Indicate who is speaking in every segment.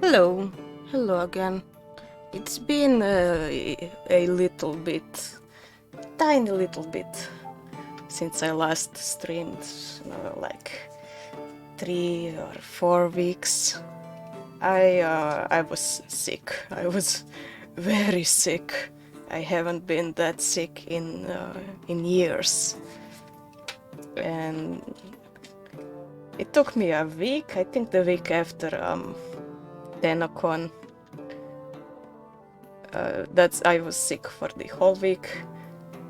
Speaker 1: Hello, hello again. It's been a little bit, tiny little bit, since I last streamed, like 3 or 4 weeks. I was sick. I was very sick. I haven't been that sick in years, and it took me a week. I think the week after TennoCon. I was sick for the whole week,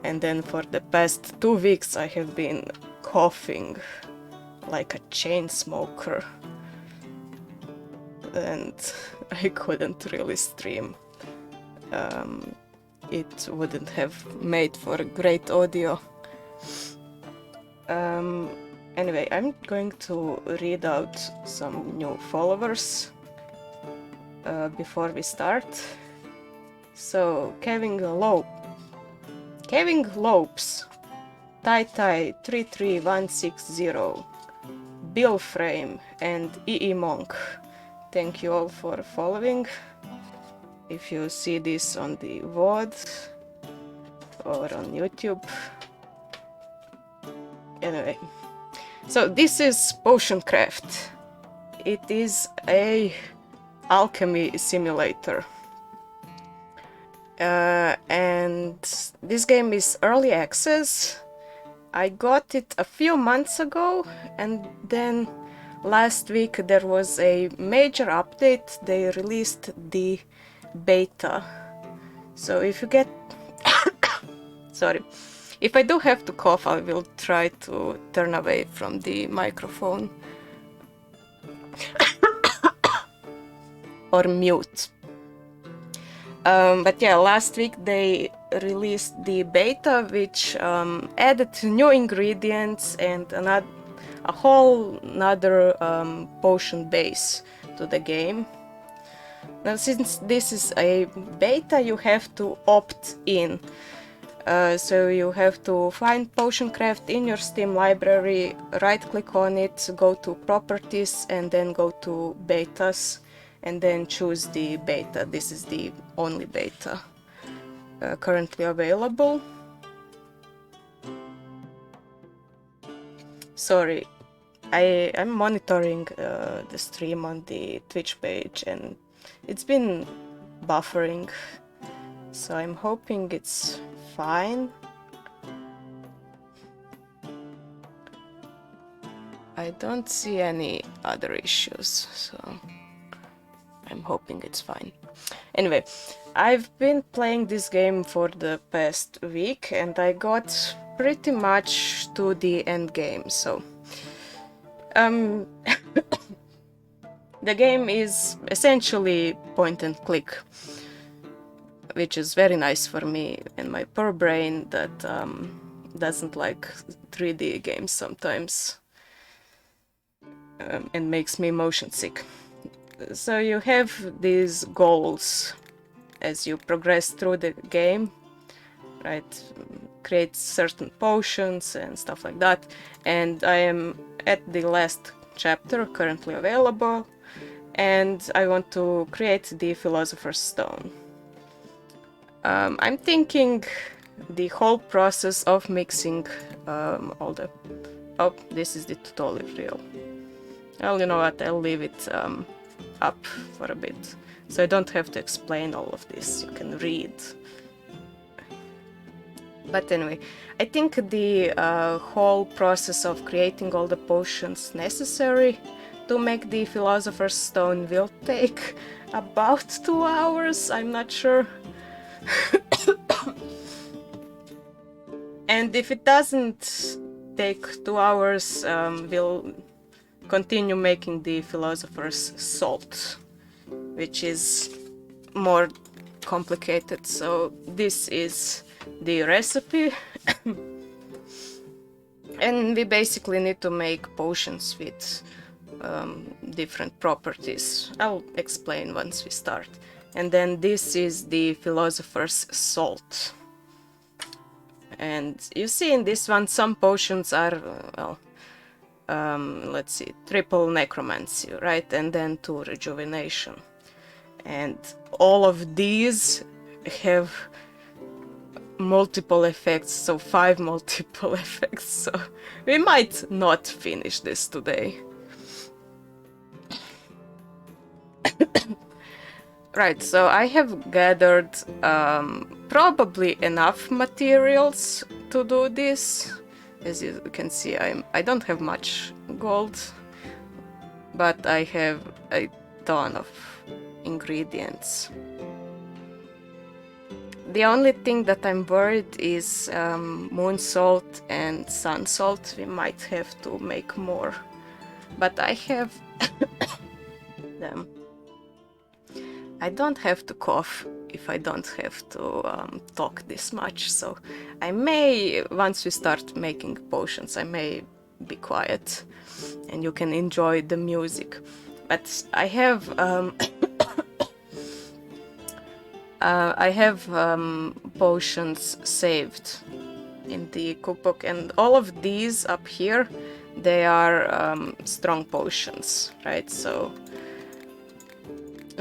Speaker 1: and then for the past 2 weeks I have been coughing like a chain smoker, and I couldn't really stream. It wouldn't have made for great audio. Anyway, I'm going to read out some new followers before we start. So, Kevin Lopes, Tai 33160, Bill Frame, and EE Monk. Thank you all for following. If you see this on the VOD or on YouTube. Anyway, so this is Potion Craft. It is a alchemy simulator. And this game is early access. I got it a few months ago, and then last week there was a major update. They released the beta. So if you get sorry, if I do have to cough, I will try to turn away from the microphone or mute. But yeah, last week they released the beta, which added new ingredients and a whole another potion base to the game. Now, since this is a beta, you have to opt in. So you have to find Potion Craft in your Steam library, right-click on it, go to Properties, and then go to Betas, and then choose the beta. This is the only beta currently available. Sorry, I'm monitoring the stream on the Twitch page, and it's been buffering, so I'm hoping it's fine. I don't see any other issues, so I'm hoping it's fine. Anyway, I've been playing this game for the past week, and I got pretty much to the end game, so the game is essentially point and click, which is very nice for me and my poor brain that doesn't like 3D games sometimes, and makes me motion sick. So you have these goals as you progress through the game, right? Create certain potions and stuff like that. And I am at the last chapter currently available, and I want to create the Philosopher's Stone. I'm thinking the whole process of mixing all the... Oh, this is the tutorial. Well, you know what, I'll leave it up for a bit, so I don't have to explain all of this. You can read. But anyway, I think the whole process of creating all the potions necessary to make the Philosopher's Stone will take about 2 hours, I'm not sure. And if it doesn't take 2 hours, we'll continue making the Philosopher's Salt, which is more complicated. So this is the recipe. And we basically need to make potions with different properties. I'll explain once we start. And then this is the Philosopher's Salt. And you see in this one some potions are, let's see, triple necromancy, right? And then 2 rejuvenation. and all of these have multiple effects, so 5 multiple effects, so we might not finish this today. Right, so I have gathered probably enough materials to do this. As you can see, I don't have much gold, but I have a ton of ingredients. The only thing that I'm worried is moon salt and sun salt. We might have to make more, but I have them. I don't have to cough if I don't have to talk this much, so I may, once we start making potions, I may be quiet and you can enjoy the music. But I have potions saved in the cookbook, and all of these up here, they are strong potions, right? So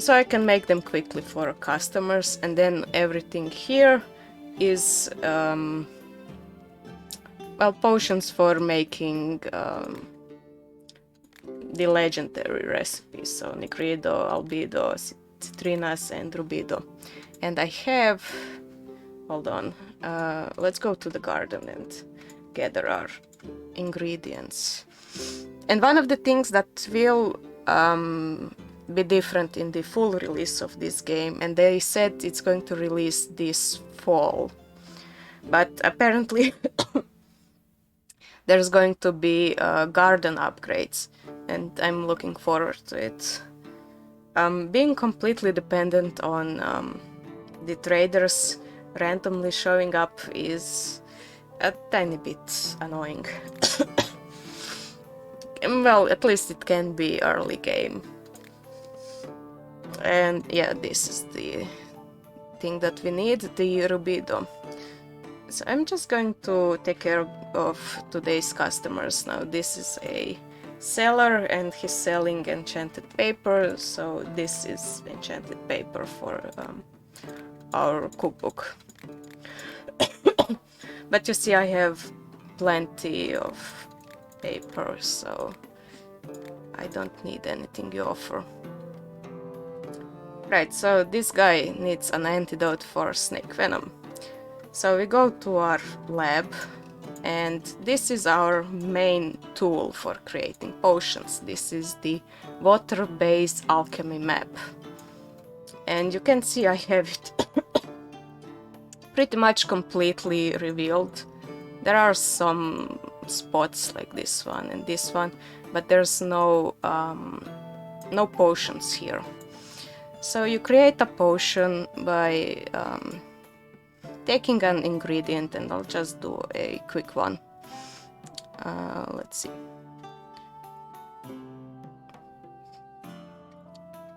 Speaker 1: I can make them quickly for customers, and then everything here is well, potions for making the legendary recipes, so Nigrido, Albedo, Citrinas, and Rubido. And I have, hold on, let's go to the garden and gather our ingredients. And one of the things that will be different in the full release of this game, and they said it's going to release this fall, but apparently there's going to be garden upgrades, and I'm looking forward to it. Being completely dependent on the traders randomly showing up is a tiny bit annoying. Well, at least it can be early game. And yeah, this is the thing that we need, the Rubido. So I'm just going to take care of today's customers now. This is a seller and he's selling enchanted paper, so this is enchanted paper for our cookbook. But you see, I have plenty of paper, so I don't need anything you offer. Right, so this guy needs an antidote for snake venom. So we go to our lab, and this is our main tool for creating potions. This is the water-based alchemy map. And you can see I have it pretty much completely revealed. There are some spots like this one and this one, but there's no potions here. So you create a potion by taking an ingredient, and I'll just do a quick one. Let's see.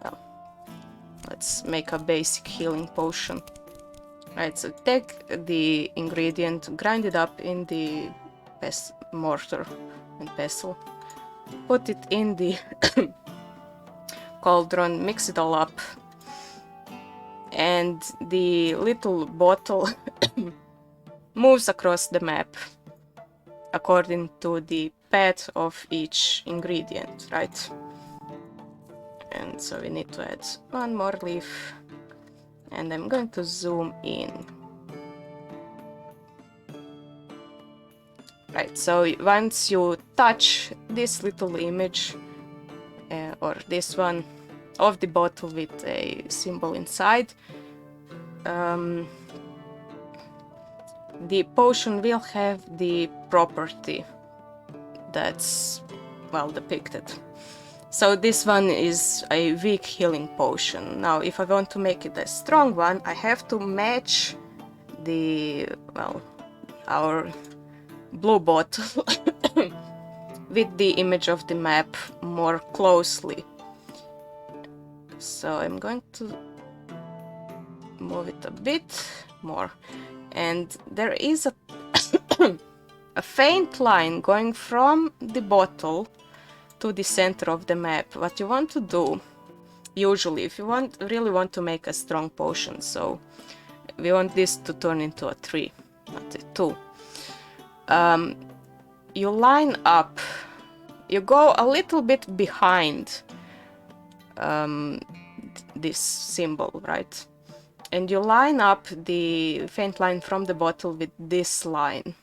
Speaker 1: Well, let's make a basic healing potion. Right, so take the ingredient, grind it up in the mortar and pestle, put it in the cauldron, mix it all up, and the little bottle moves across the map according to the path of each ingredient, right? And so we need to add one more leaf, and I'm going to zoom in. Right, so once you touch this little image, or this one, of the bottle with a symbol inside, the potion will have the property that's, well, depicted. So this one is a weak healing potion. Now, if I want to make it a strong one, I have to match the, well, our blue bottle with the image of the map more closely. So I'm going to move it a bit more, and there is a faint line going from the bottle to the center of the map. What you want to do usually, if you really want to make a strong potion. So we want this to turn into a 3, not a 2. You line up, you go a little bit behind this symbol, right? And you line up the faint line from the bottle with this line.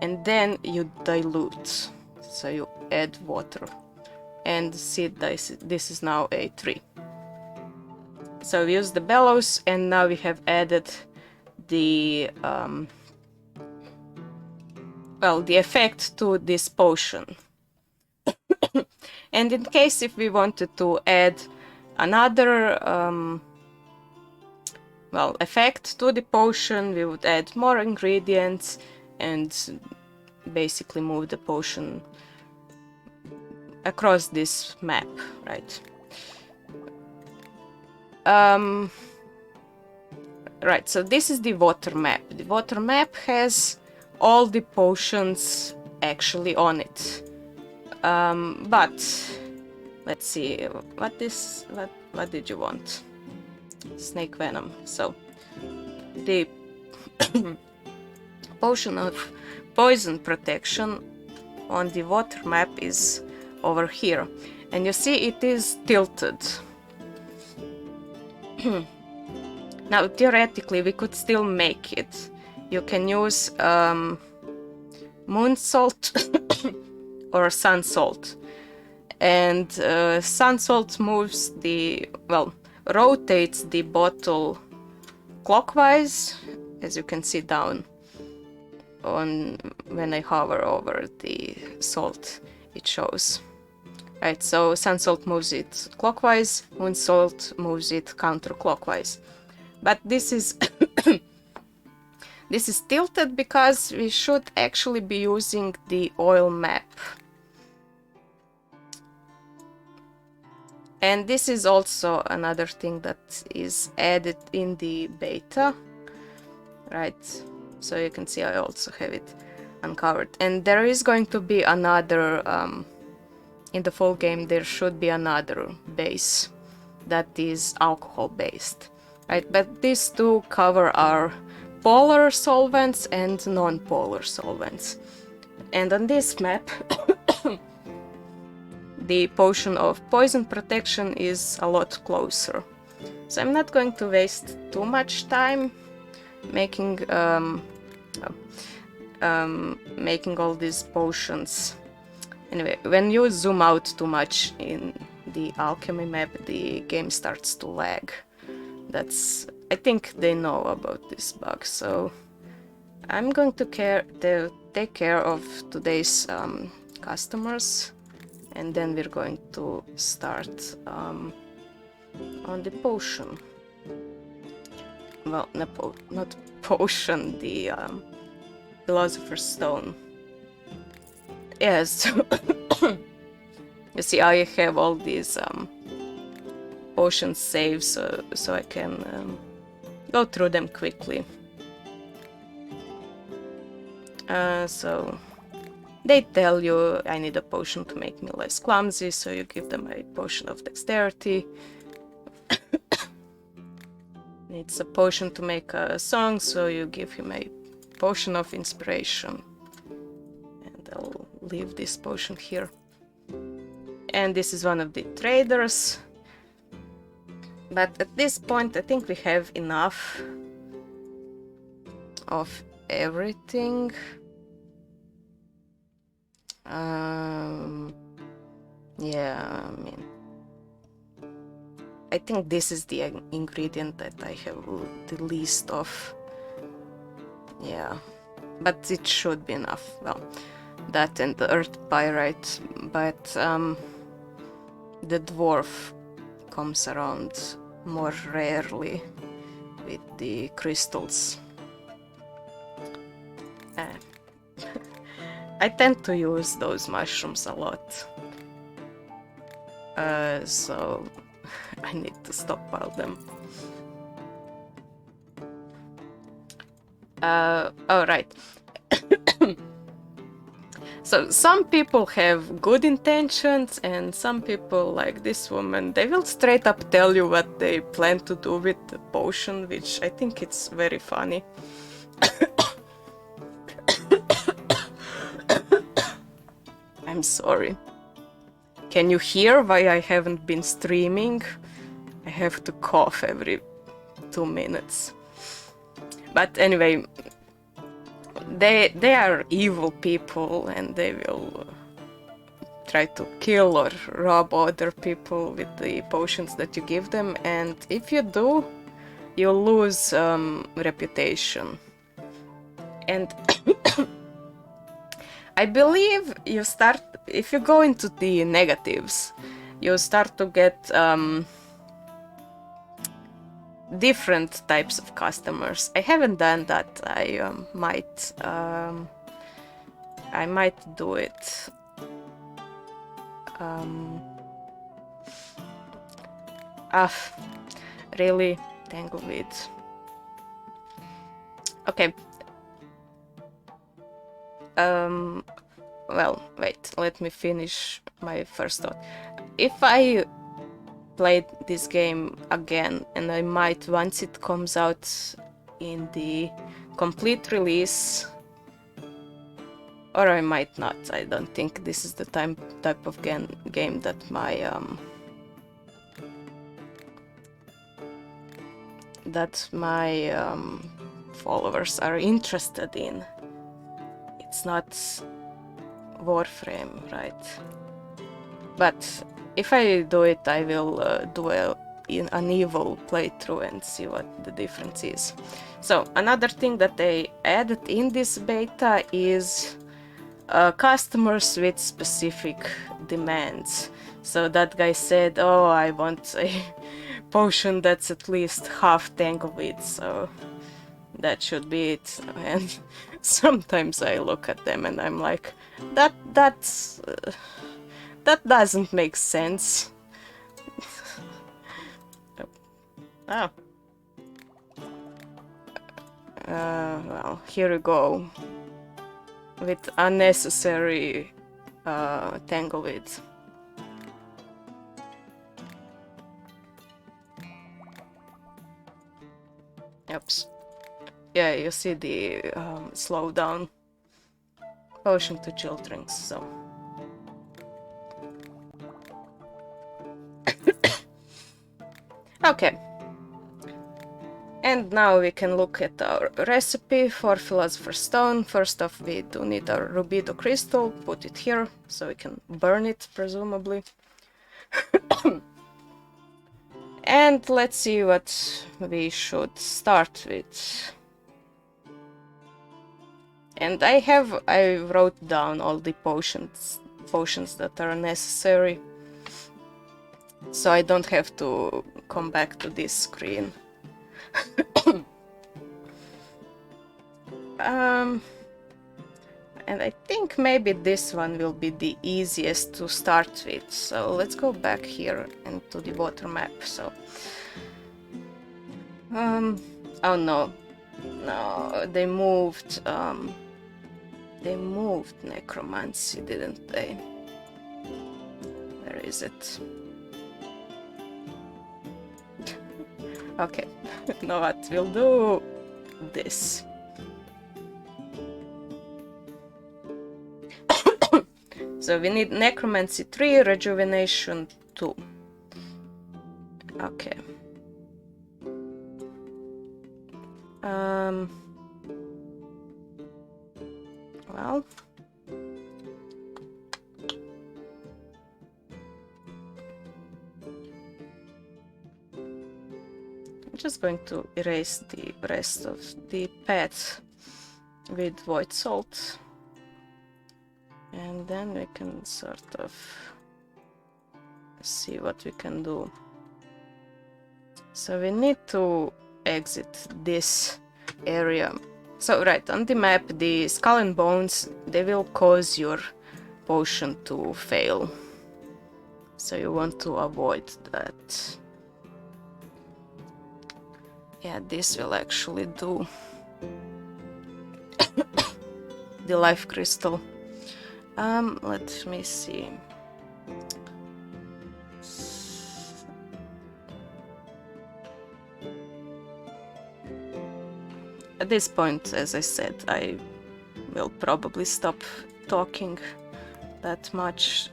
Speaker 1: And then you dilute. So you add water. And see, this is now a 3. So we use the bellows, and now we have added the the effect to this potion. And in case if we wanted to add another effect to the potion, we would add more ingredients and basically move the potion across this map, right? Right, so this is the water map. The water map has all the potions actually on it. But let's see, what did you want? Snake venom. So the potion of poison protection on the water map is over here, and you see it is tilted. Now theoretically we could still make it. You can use moon salt or sun salt, and sun salt moves rotates the bottle clockwise, as you can see down on when I hover over the salt, it shows. Right, so sun salt moves it clockwise, moon salt moves it counterclockwise. But this is this is tilted because we should actually be using the oil map. And this is also another thing that is added in the beta, right? So you can see I also have it uncovered. And there is going to be another, in the full game, there should be another base that is alcohol based, right? But these two cover our polar solvents and non-polar solvents. And on this map, the potion of poison protection is a lot closer. So I'm not going to waste too much time making making all these potions. Anyway, when you zoom out too much in the alchemy map, the game starts to lag. I think they know about this bug, so I'm going to take care of today's customers, and then we're going to start on the potion. Well, not potion, the Philosopher's Stone. Yes, you see, I have all these potions saved, so I can go through them quickly. So they tell you I need a potion to make me less clumsy, so you give them a potion of dexterity. Needs a potion to make a song, so you give him a potion of inspiration. And I'll leave this potion here. And this is one of the traders. But at this point, I think we have enough of everything. Yeah, I mean, I think this is the ingredient that I have the least of. Yeah, but it should be enough. Well, that and the earth pyrite, but the dwarf comes around more rarely with the crystals. I tend to use those mushrooms a lot, so I need to stockpile them. Oh, right. So some people have good intentions, and some people, like this woman, they will straight up tell you what they plan to do with the potion, which I think it's very funny. I'm sorry. Can you hear why I haven't been streaming? I have to cough every 2 minutes. But anyway, they are evil people, and they will try to kill or rob other people with the potions that you give them, and if you do, you'll lose reputation. And I believe you start, if you go into the negatives, you start to get different types of customers. I haven't done that. I might do it. Really, Tangleweed. Okay. Well, wait, let me finish my first thought. If I played this game again, and I might, once it comes out in the complete release, or I might not. I don't think this is the type of game that my followers are interested in. It's not Warframe, right? But if I do it, I will do an evil playthrough and see what the difference is. So another thing that they added in this beta is customers with specific demands. So that guy said, oh, I want a potion that's at least half Tangleweed, so that should be it. And sometimes I look at them and I'm like, that doesn't make sense. Oh. Well, here we go. With unnecessary Tangleweed. Oops. Yeah, you see the slowdown. Potion to chill drinks, so. Okay. And now we can look at our recipe for Philosopher's Stone. First off, we do need our rubido crystal. Put it here, so we can burn it, presumably. And let's see what we should start with. And I wrote down all the potions that are necessary, so I don't have to come back to this screen. And I think maybe this one will be the easiest to start with. So let's go back here into the water map. So, oh no, they moved necromancy, didn't they? Where is it? Okay, you know what, we'll do this. So we need necromancy 3, rejuvenation 2. Okay. Well, I'm just going to erase the rest of the path with void salt, and then we can sort of see what we can do. So we need to exit this area. So right, on the map, the skull and bones, they will cause your potion to fail. So you want to avoid that. Yeah, this will actually do the life crystal. Let me see. At this point, as I said, I will probably stop talking that much.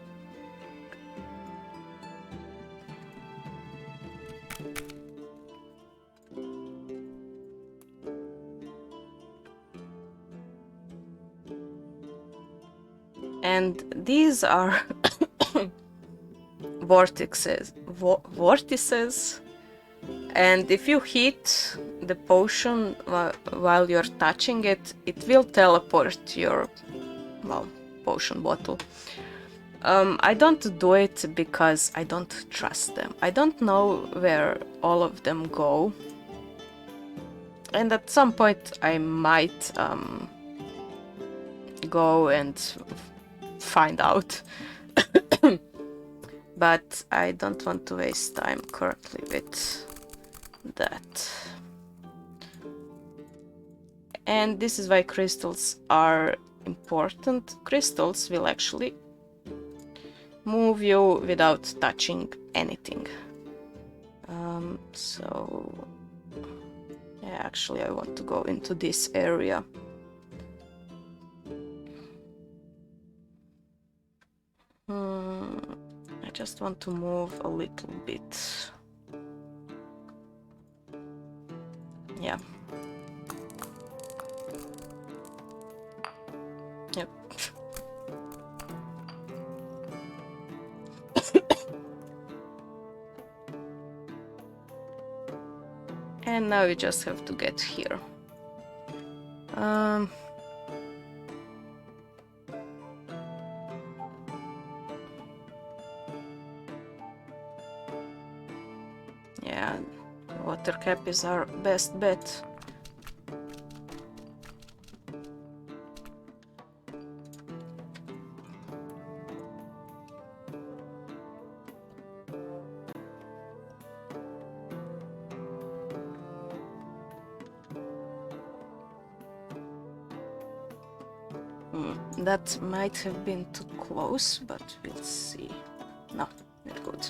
Speaker 1: And these are vortices, and if you hit the potion while you're touching it, it will teleport your, well, potion bottle. I don't do it because I don't trust them. I don't know where all of them go, and at some point I might go and find out. But I don't want to waste time currently with that. And this is why crystals are important. Crystals will actually move you without touching anything. So yeah, actually I want to go into this area. I just want to move a little bit. Yeah. Yep. And now you just have to get here. Yeah, water cap is our best bet. That might have been too close, but we'll see. No, not good.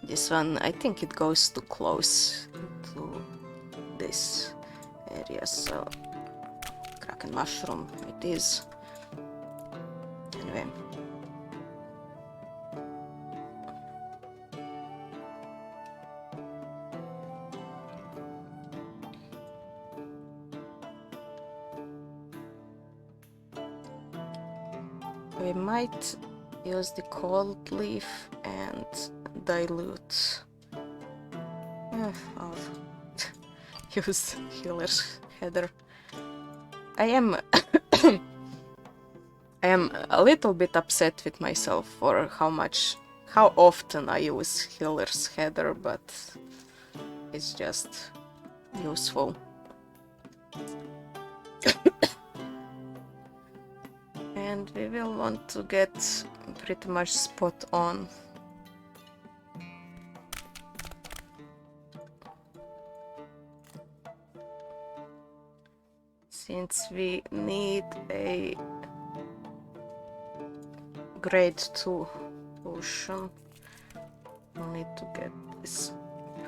Speaker 1: This one, I think it goes too close to this area, so Kraken Mushroom it is. Anyway. We might use the cold leaf and dilute. I'll use healer's header. I am I am a little bit upset with myself for how often I use healer's header, but it's just useful. And we will want to get pretty much spot on. since we need a grade 2 potion, we'll need to get this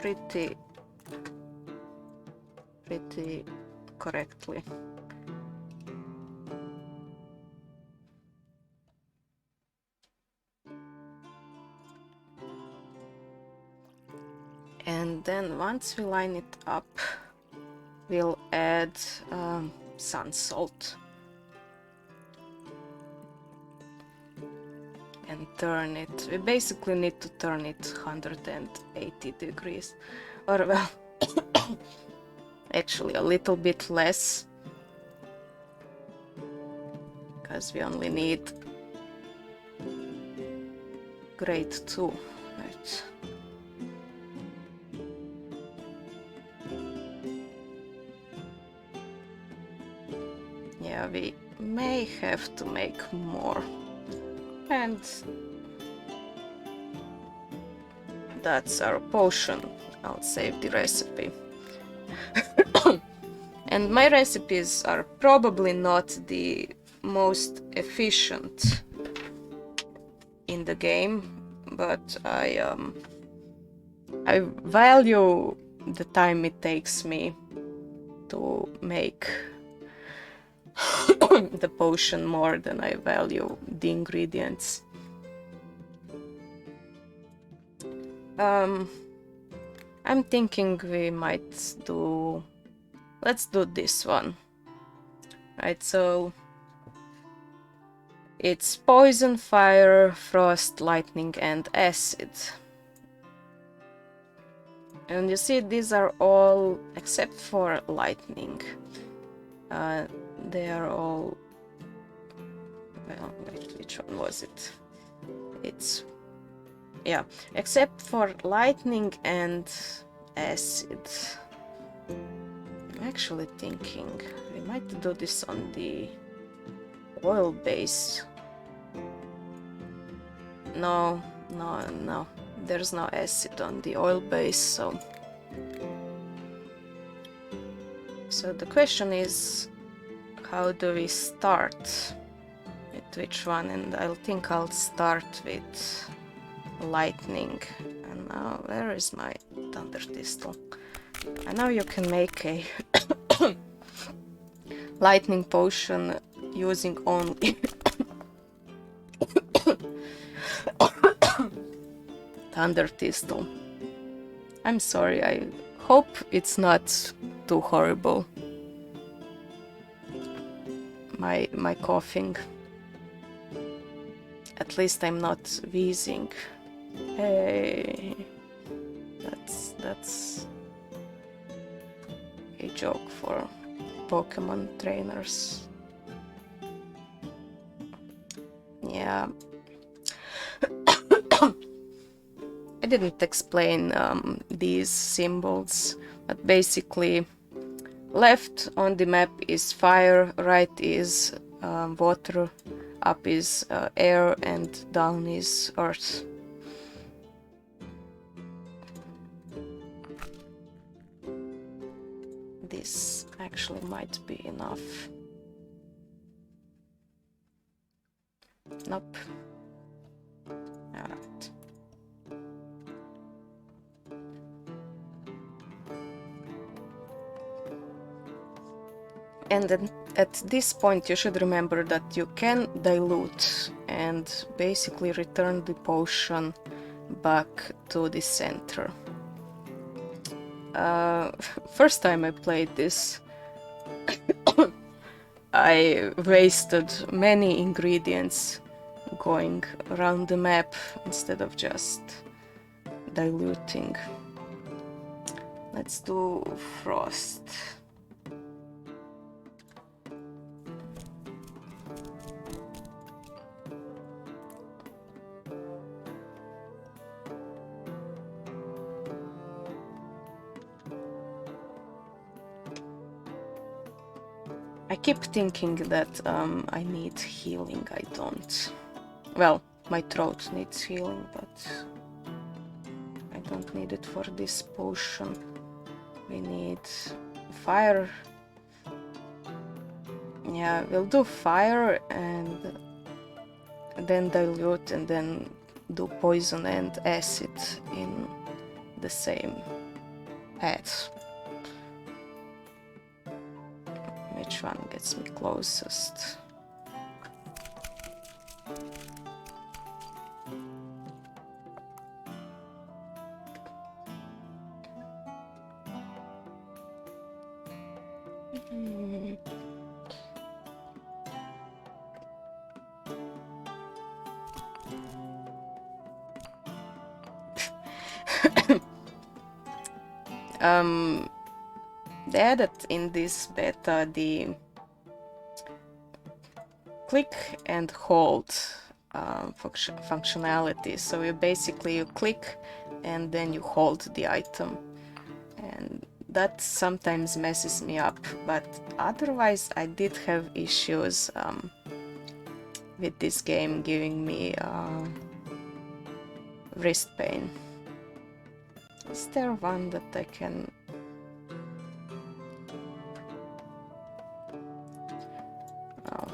Speaker 1: pretty correctly. And then once we line it up, we'll add sun salt and turn it. We basically need to turn it 180 degrees, or well, actually a little bit less, because we only need grade 2, right? Yeah, we may have to make more. And that's our potion. I'll save the recipe. And my recipes are probably not the most efficient in the game, but I value the time it takes me to make the potion more than I value the ingredients. I'm thinking we might do... Let's do this one. Right, so it's poison, fire, frost, lightning, and acid. And you see, these are all, except for lightning, they are all... Well, wait, which one was it? It's... yeah, except for lightning and acid. I'm actually thinking we might do this on the oil base. No, there's no acid on the oil base, so the question is, how do we start? With which one? And I think I'll start with lightning. And now, where is my thunder thistle? I know you can make a lightning potion using only thunder thistle. I'm sorry, I hope it's not too horrible. My coughing. At least I'm not wheezing. Hey, that's a joke for Pokemon trainers. Yeah. I didn't explain these symbols, but basically left on the map is fire, right is water, up is air, and down is earth. This actually might be enough. Nope. Alright. And then at this point you should remember that you can dilute and basically return the potion back to the center. First time I played this, I wasted many ingredients going around the map instead of just diluting. Let's do frost. I keep thinking that I need healing. I don't. Well, my throat needs healing, but I don't need it for this potion. We need fire. Yeah, we'll do fire and then dilute and then do poison and acid in the same path. Which one gets me closest? They added in this beta the click and hold functionality. So you click and then you hold the item, and that sometimes messes me up, but otherwise I did have issues with this game giving me wrist pain. Is there one that I can... Oh.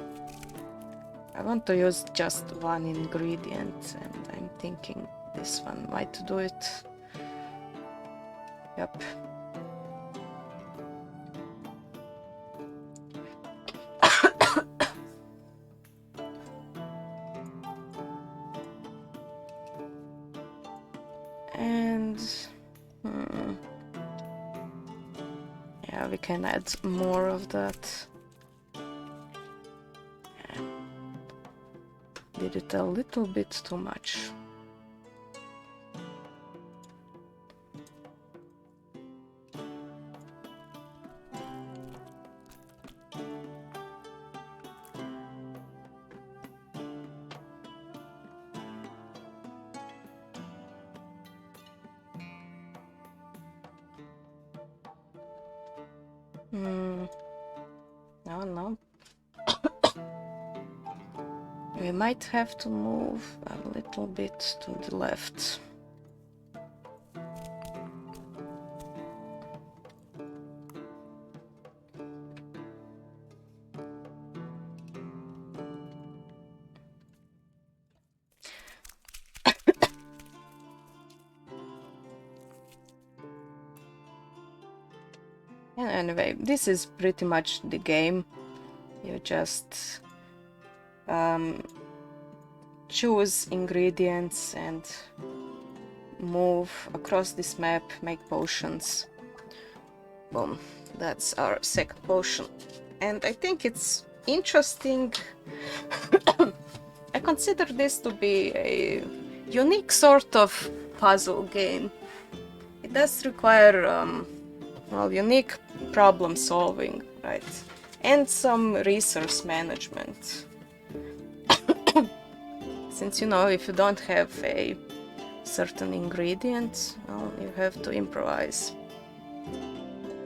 Speaker 1: I want to use just one ingredient and I'm thinking this one might do it. Yep. And yeah, we can add more of that. Did it a little bit too much. No. We might have to move a little bit to the left. Anyway, this is pretty much the game. You just choose ingredients and move across this map, make potions. Boom, that's our second potion. And I think it's interesting. I consider this to be a unique sort of puzzle game. It does require well, unique problem solving, right? And some resource management. Since, you know, if you don't have a certain ingredient, well, you have to improvise.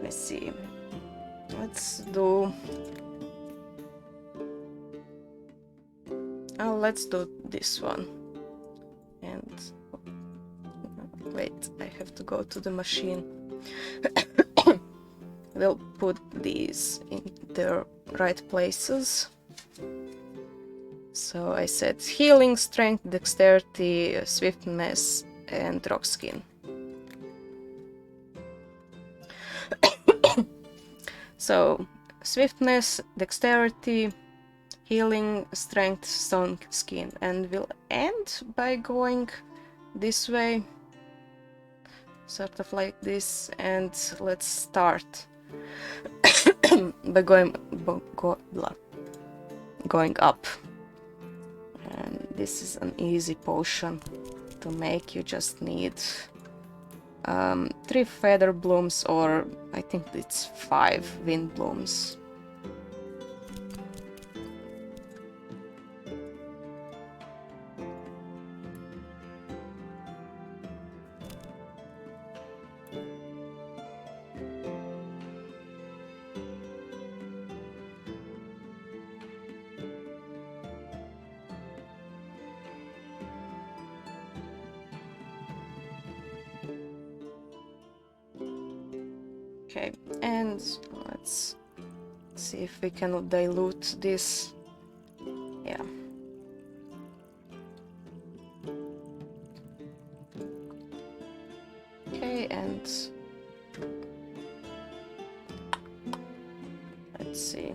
Speaker 1: Let's see. Let's do... Oh, let's do this one. And... Wait, I have to go to the machine. We'll put these in their right places. So I said healing, strength, dexterity, swiftness, and rock skin. So swiftness, dexterity, healing, strength, stone skin, and we'll end by going this way, sort of like this, and let's start by going up. And this is an easy potion to make. You just need 3 feather blooms, or I think it's 5 wind blooms. Okay, and let's see if we can dilute this. Yeah. Okay, and let's see.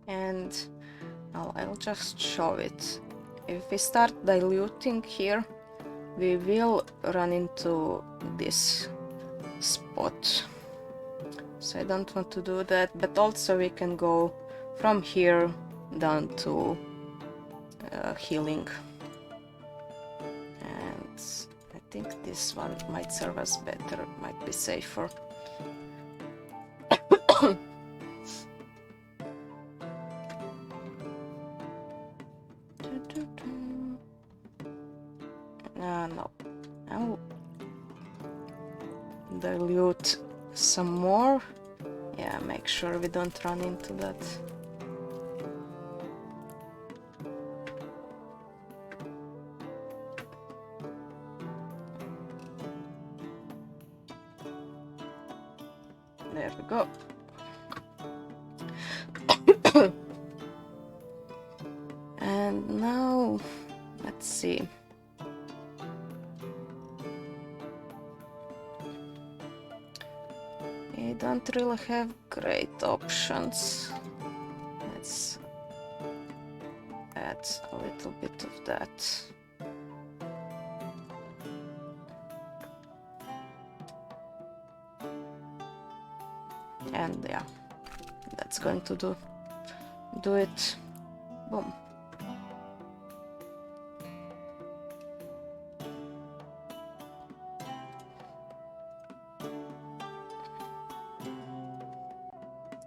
Speaker 1: And now I'll just show it. If we start diluting here, we will run into this spot. So I don't want to do that, but also we can go from here down to healing. And I think this one might serve us better, might be safer. No. I'll dilute some more. Yeah, make sure we don't run into that. There we go. And now, let's see. We don't really have great options. Let's add a little bit of that. And yeah, that's going to do it. Boom.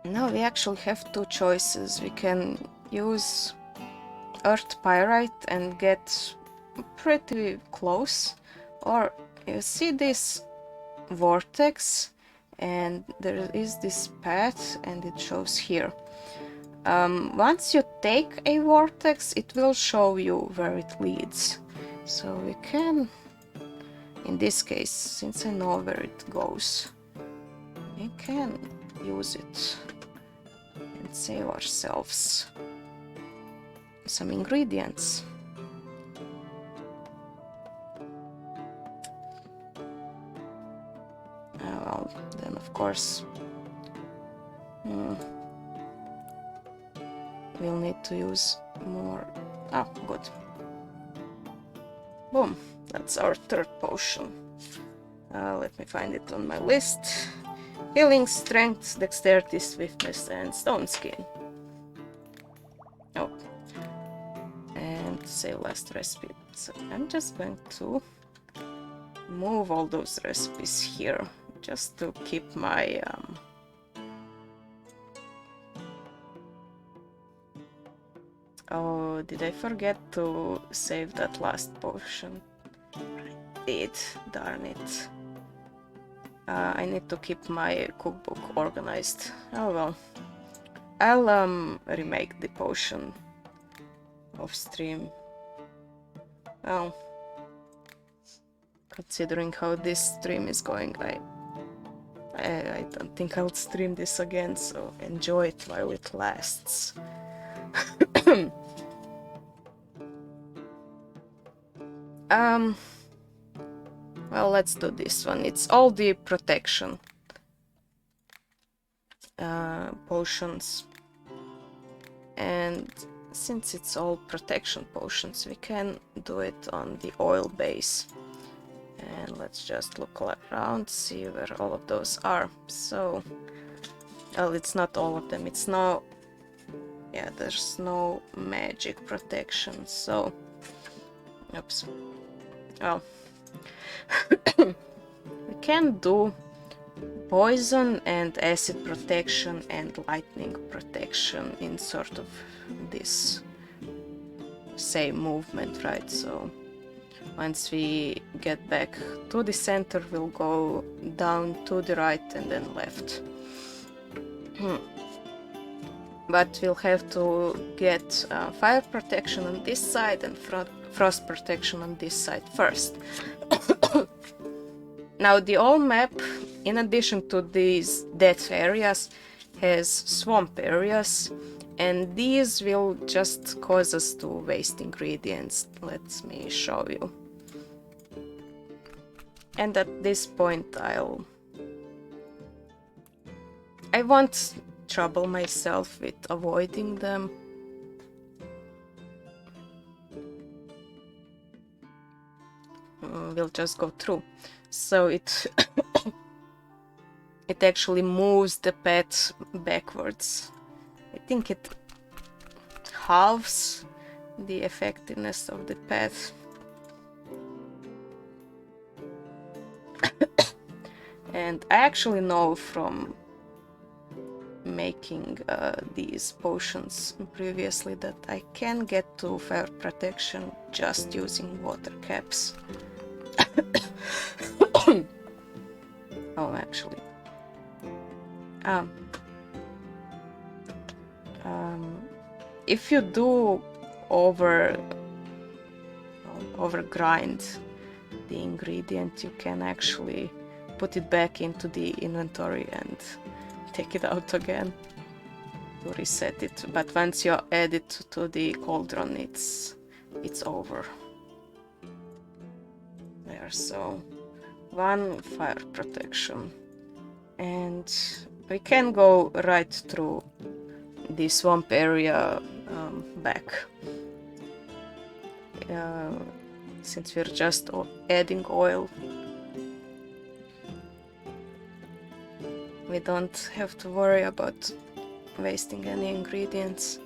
Speaker 1: Now we actually have two choices. We can use earth pyrite and get pretty close, or you see this vortex and there is this path and it shows here. Once you take a vortex, it will show you where it leads. So we can, in this case, since I know where it goes, we can use it and save ourselves some ingredients. Well, then of course we'll need to use more. Ah, good. Boom, that's our third potion. Let me find it on my list. Healing, strength, dexterity, swiftness, and stone skin. Oh, and save last recipe. So I'm just going to move all those recipes here, just to keep my Oh, did I forget to save that last potion? I did, darn it. I need to keep my cookbook organized. Oh well. I'll remake the potion off stream. Well, considering how this stream is going, I don't think I'll stream this again, so enjoy it while it lasts. Well, let's do this one. It's all the protection potions. And since it's all protection potions, we can do it on the oil base. And let's just look around, see where all of those are. So, well, it's not all of them. It's no, yeah, there's no magic protection. So, oops. Well, we can do poison and acid protection and lightning protection in sort of this same movement, right? So once we get back to the center, we'll go down to the right and then left. But we'll have to get fire protection on this side and frost protection on this side first. Now the old map, in addition to these death areas, has swamp areas, and these will just cause us to waste ingredients. Let me show you. And at this point I won't trouble myself with avoiding them. We'll just go through. So it it actually moves the path backwards. I think it halves the effectiveness of the path. And I actually know from making these potions previously that I can get to fire protection just using water caps. Oh, actually. If you do over grind the ingredient, you can actually put it back into the inventory and take it out again to reset it. But once you add it to the cauldron, it's over. There, so 1 fire protection, and we can go right through the swamp area back, since we're just adding oil. We don't have to worry about wasting any ingredients.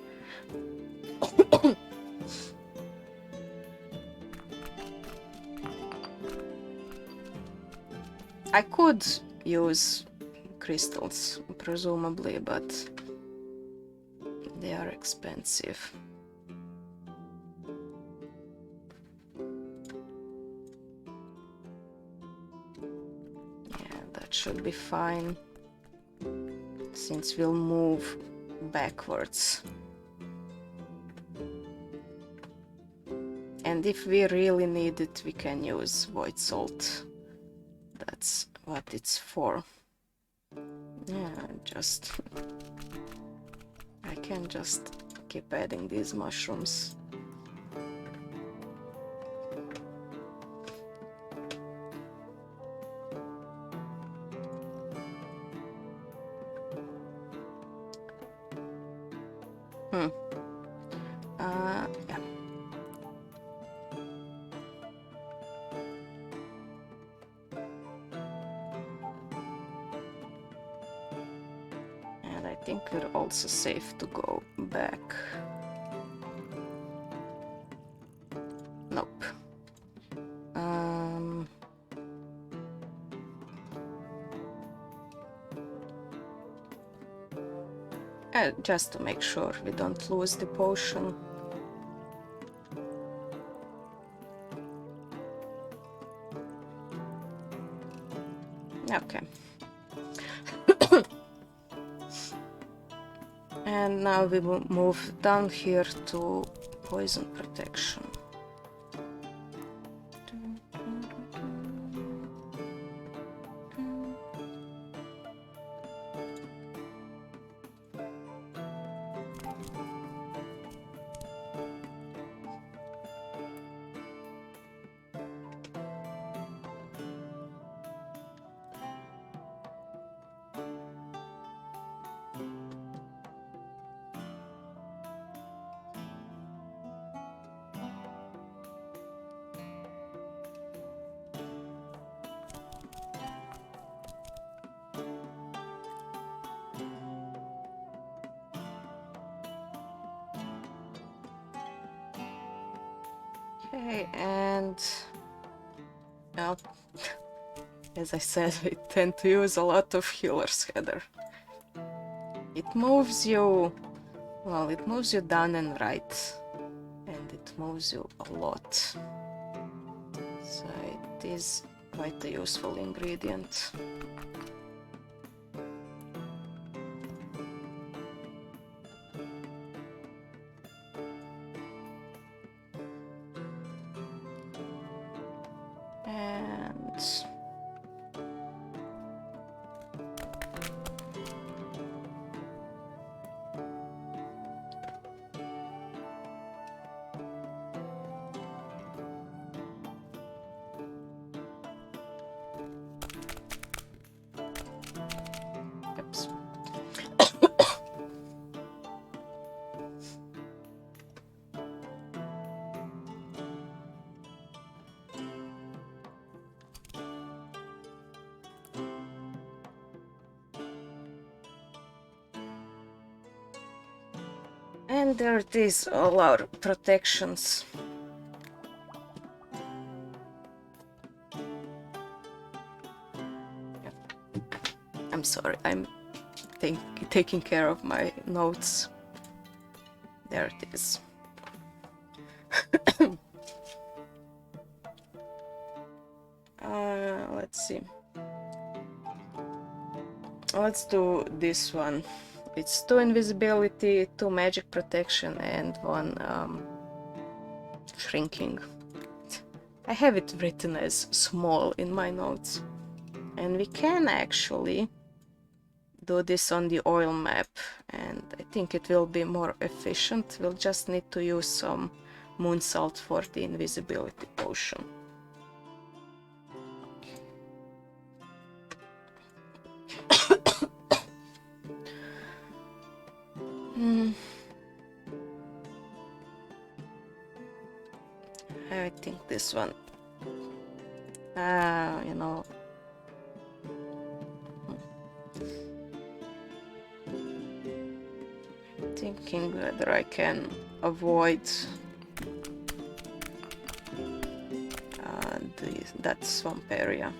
Speaker 1: I could use crystals, presumably, but they are expensive. Yeah, that should be fine, since we'll move backwards. And if we really need it, we can use void salt. That's what it's for. Yeah, I can just keep adding these mushrooms. Yeah. And I think we're also safe to go back. Nope. Just to make sure we don't lose the potion. Okay. And now we will move down here to poison protection. Okay, and well, as I said, we tend to use a lot of healer's header. It moves you, well, it moves you down and right, and it moves you a lot. So it is quite a useful ingredient. And oops. And there it is, all our protections. I'm sorry, I'm taking care of my notes. There it is. Let's see. Let's do this one. It's 2 invisibility, 2 magic protection, and 1 shrinking. I have it written as small in my notes. And we can actually do this on the oil map, and I think it will be more efficient. We'll just need to use some moon salt for the invisibility potion. I think this one, you know, thinking whether I can avoid that swamp area.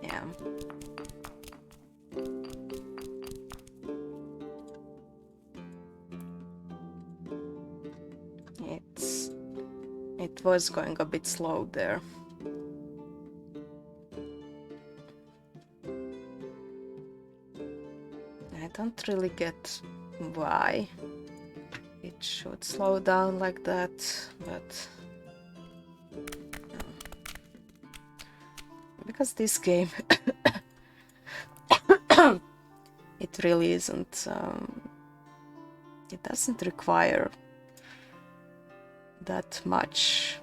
Speaker 1: Yeah. It was going a bit slow there. I don't really get why it should slow down like that, but because this game it really isn't it doesn't require that much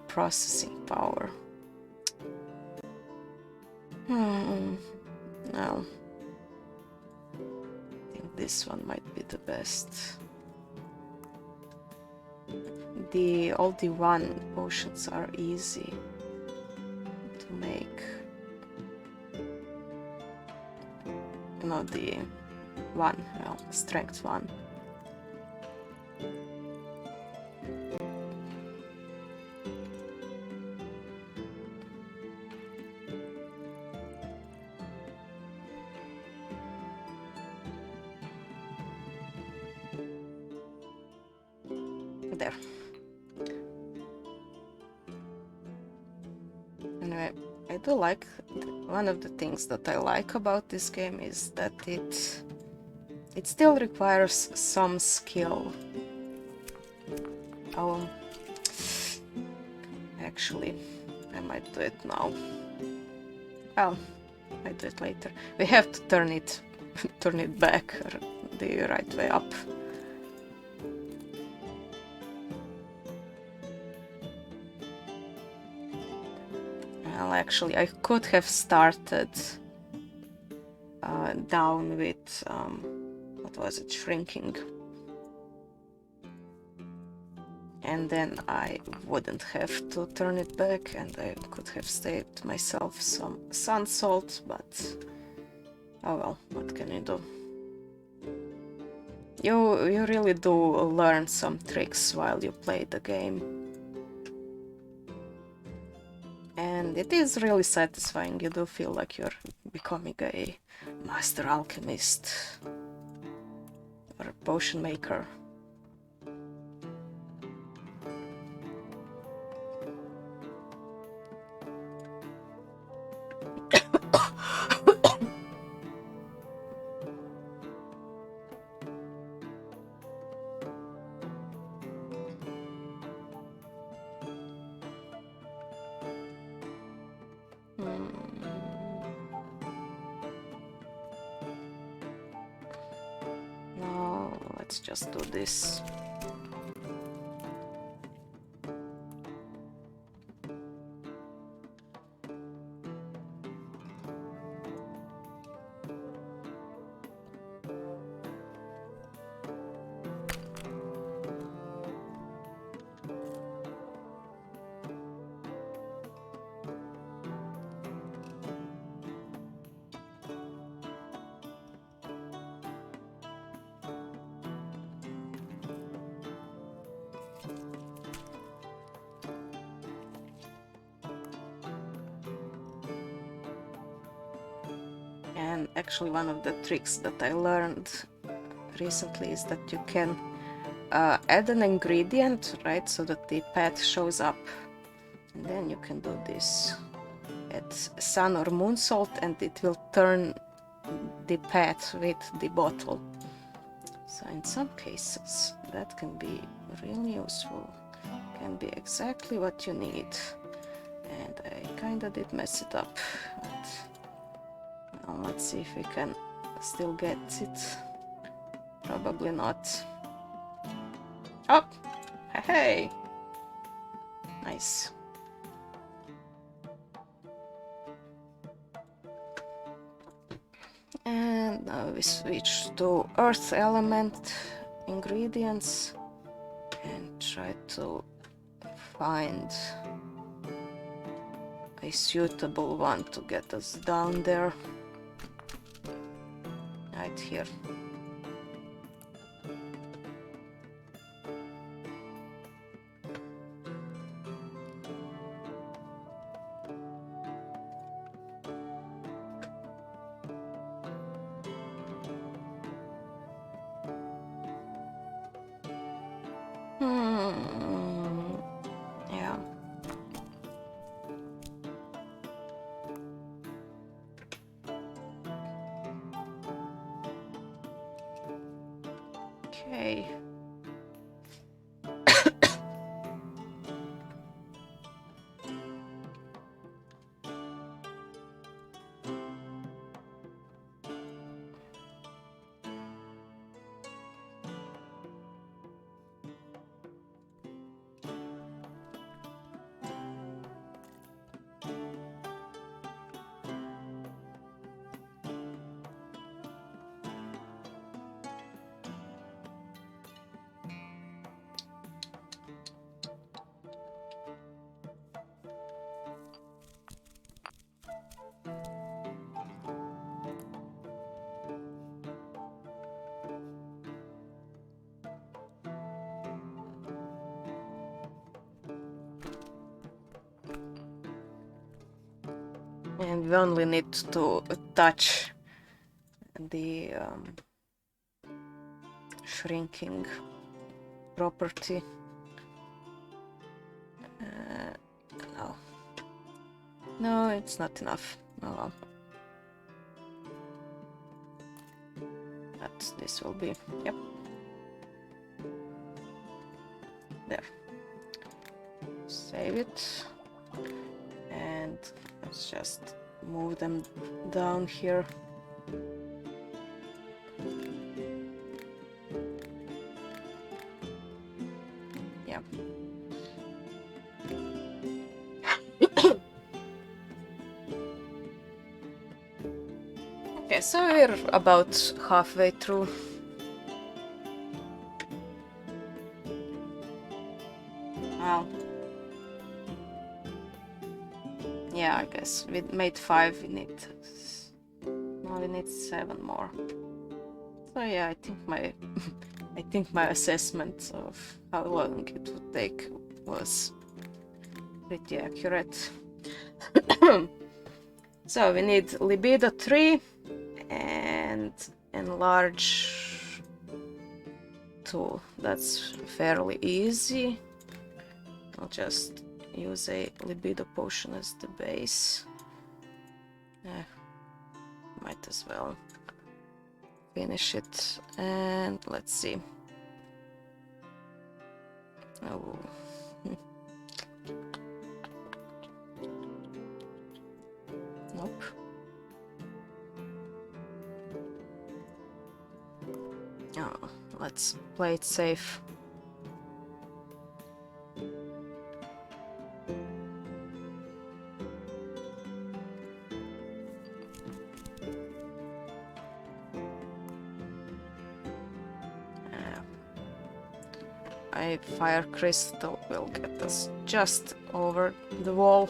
Speaker 1: processing power. No, I think this one might be the best. All the 1 potions are easy to make. You know, the 1, well, strength 1. There. Anyway, I do like, one of the things that I like about this game is that it still requires some skill. Oh, actually, I might do it now. Well, I do it later. We have to turn it back the right way up. Well, actually, I could have started down with, what was it, shrinking. and then I wouldn't have to turn it back, and I could have saved myself some sun salt, but oh well, what can you do? You really do learn some tricks while you play the game. And it is really satisfying. You do feel like you're becoming a master alchemist or a potion maker. No, let's just do this. And actually one of the tricks that I learned recently is that you can add an ingredient, right, so that the path shows up. And then you can do this. Add sun or moon salt and it will turn the path with the bottle. So in some cases that can be really useful. Can be exactly what you need. And I kinda did mess it up. But now let's see if we can still get it. Probably not. Oh! Hey! Nice. And now we switch to earth element ingredients and try to find a suitable one to get us down there. Right here. Yeah. Okay. And we only need to touch the shrinking property. No. No, it's not enough. Oh well. But this will be, yep. There. Save it. And let's just move them down here. Yeah. Okay, so we're about halfway through. Yeah, I guess we made 5, we need... No, we need 7 more. So yeah, I think my I think my assessment of how long it would take was pretty accurate. So we need libido 3 and enlarge 2. That's fairly easy. I'll just use a libido potion as the base. Might as well finish it. And let's see. Oh. Nope. Oh, let's play it safe. A fire crystal will get us just over the wall.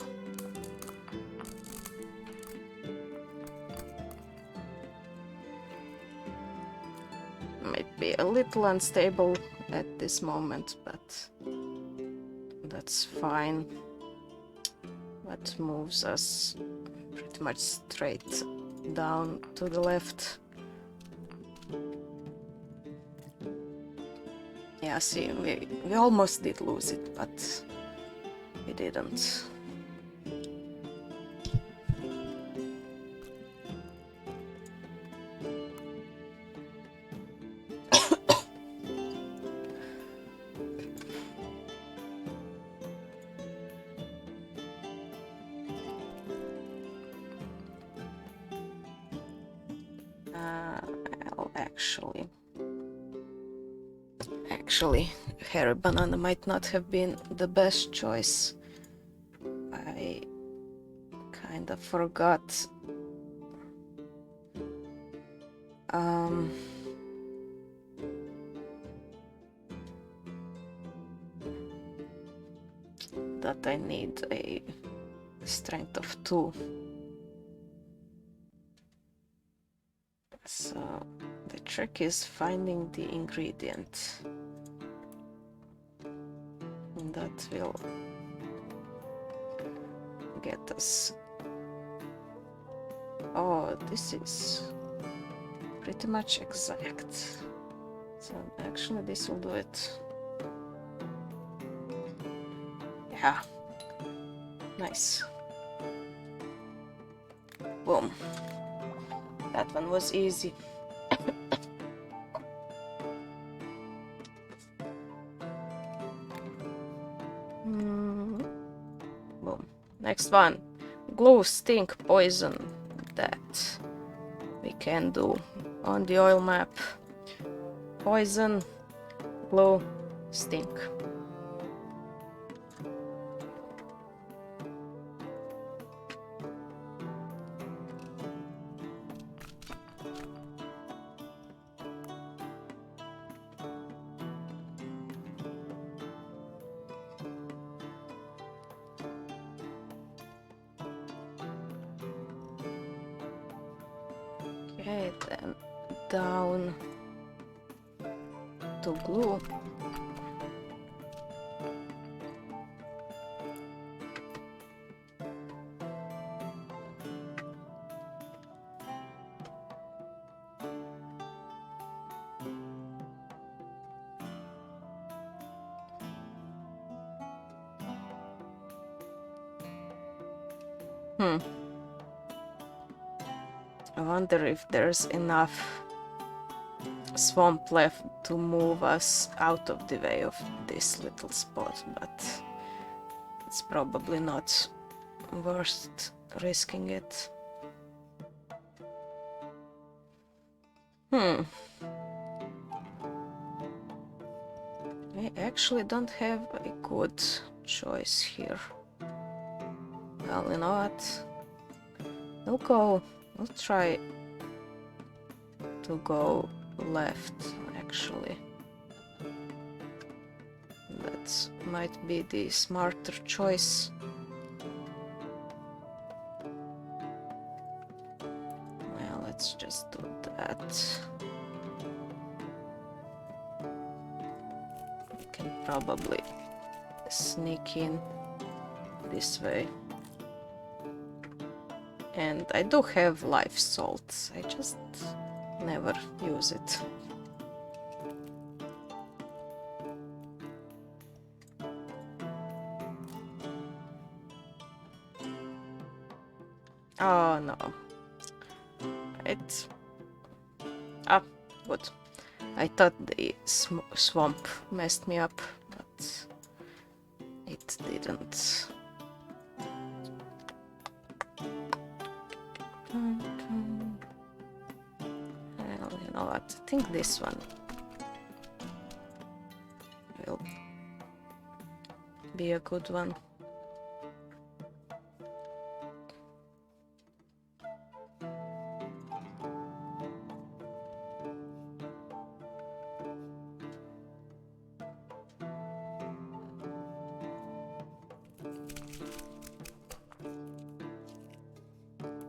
Speaker 1: Might be a little unstable at this moment, but that's fine. That moves us pretty much straight down to the left. Yeah, see, we almost did lose it, but we didn't. Well, actually, Hairy Banana might not have been the best choice. I kind of forgot. That I need a strength of 2. So the trick is finding the ingredient. And that will get us... Oh, this is pretty much exact. So actually this will do it. Yeah. Nice. Boom. That one was easy. Boom. Next one. Glue, stink, poison. That we can do on the oil map. Poison, glue, stink. Okay, then down to glue. I wonder if there's enough swamp left to move us out of the way of this little spot, but it's probably not worth risking it. I actually don't have a good choice here. Well, you know what? We'll try to go left, actually. That might be the smarter choice. let's just do that. We can probably sneak in this way. And I do have life salts, I just never use it. Oh no. It's... Ah, good. I thought the swamp messed me up, but it didn't. Well, you know what? I think this one will be a good one.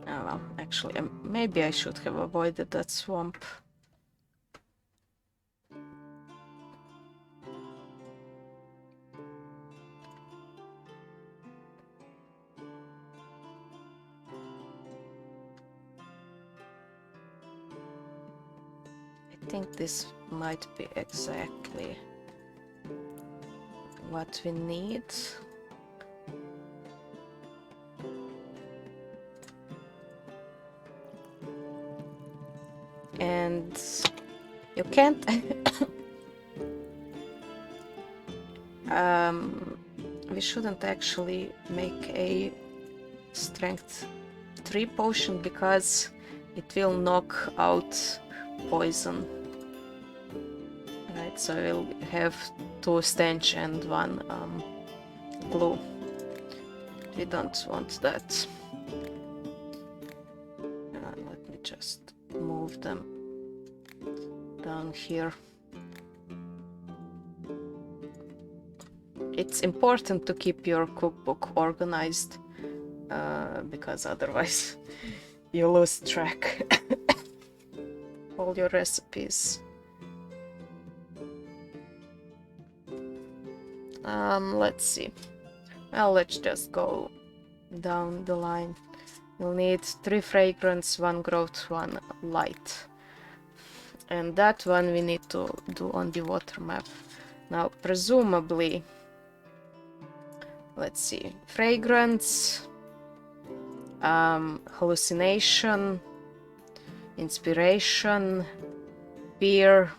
Speaker 1: Oh well, actually, maybe I should have avoided that swamp. I think this might be exactly what we need. And you can't we shouldn't actually make a strength 3 potion because it will knock out poison. Right, so we'll have 2 stench and 1 glue. We don't want that. Let me just move them down here. It's important to keep your cookbook organized because otherwise you lose track all your recipes. Let's see. Well, let's just go down the line. You'll need 3 fragrance, 1 growth, 1 light. And that one we need to do on the water map. Now, presumably, let's see, fragrance, hallucination, inspiration, fear,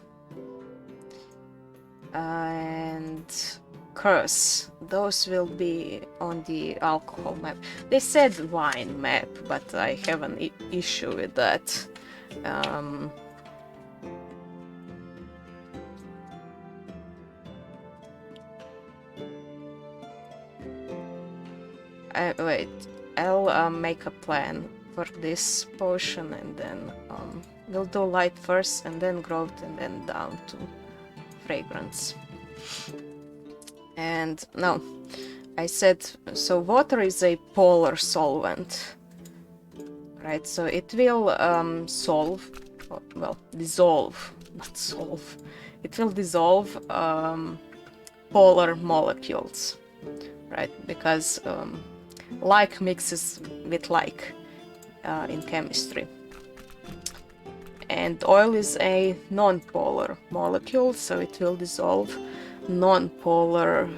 Speaker 1: and curse. Those will be on the alcohol map. They said wine map, but I have an issue with that. Wait, I'll make a plan for this potion and then we'll do light first and then growth and then down to fragrance. And no, I said, so water is a polar solvent, right? So it will dissolve, not solve. It will dissolve polar molecules, right? Because like mixes with like in chemistry. And oil is a non-polar molecule, so it will dissolve non-polar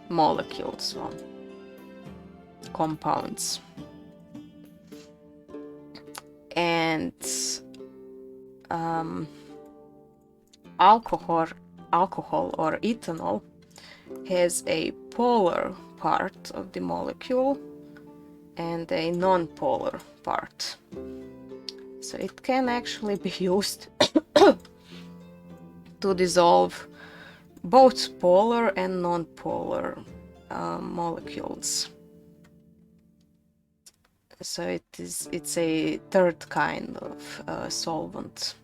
Speaker 1: molecules, or compounds. And alcohol or ethanol has a polar part of the molecule and a non-polar part. So it can actually be used to dissolve both polar and non-polar molecules. So it's a third kind of solvent.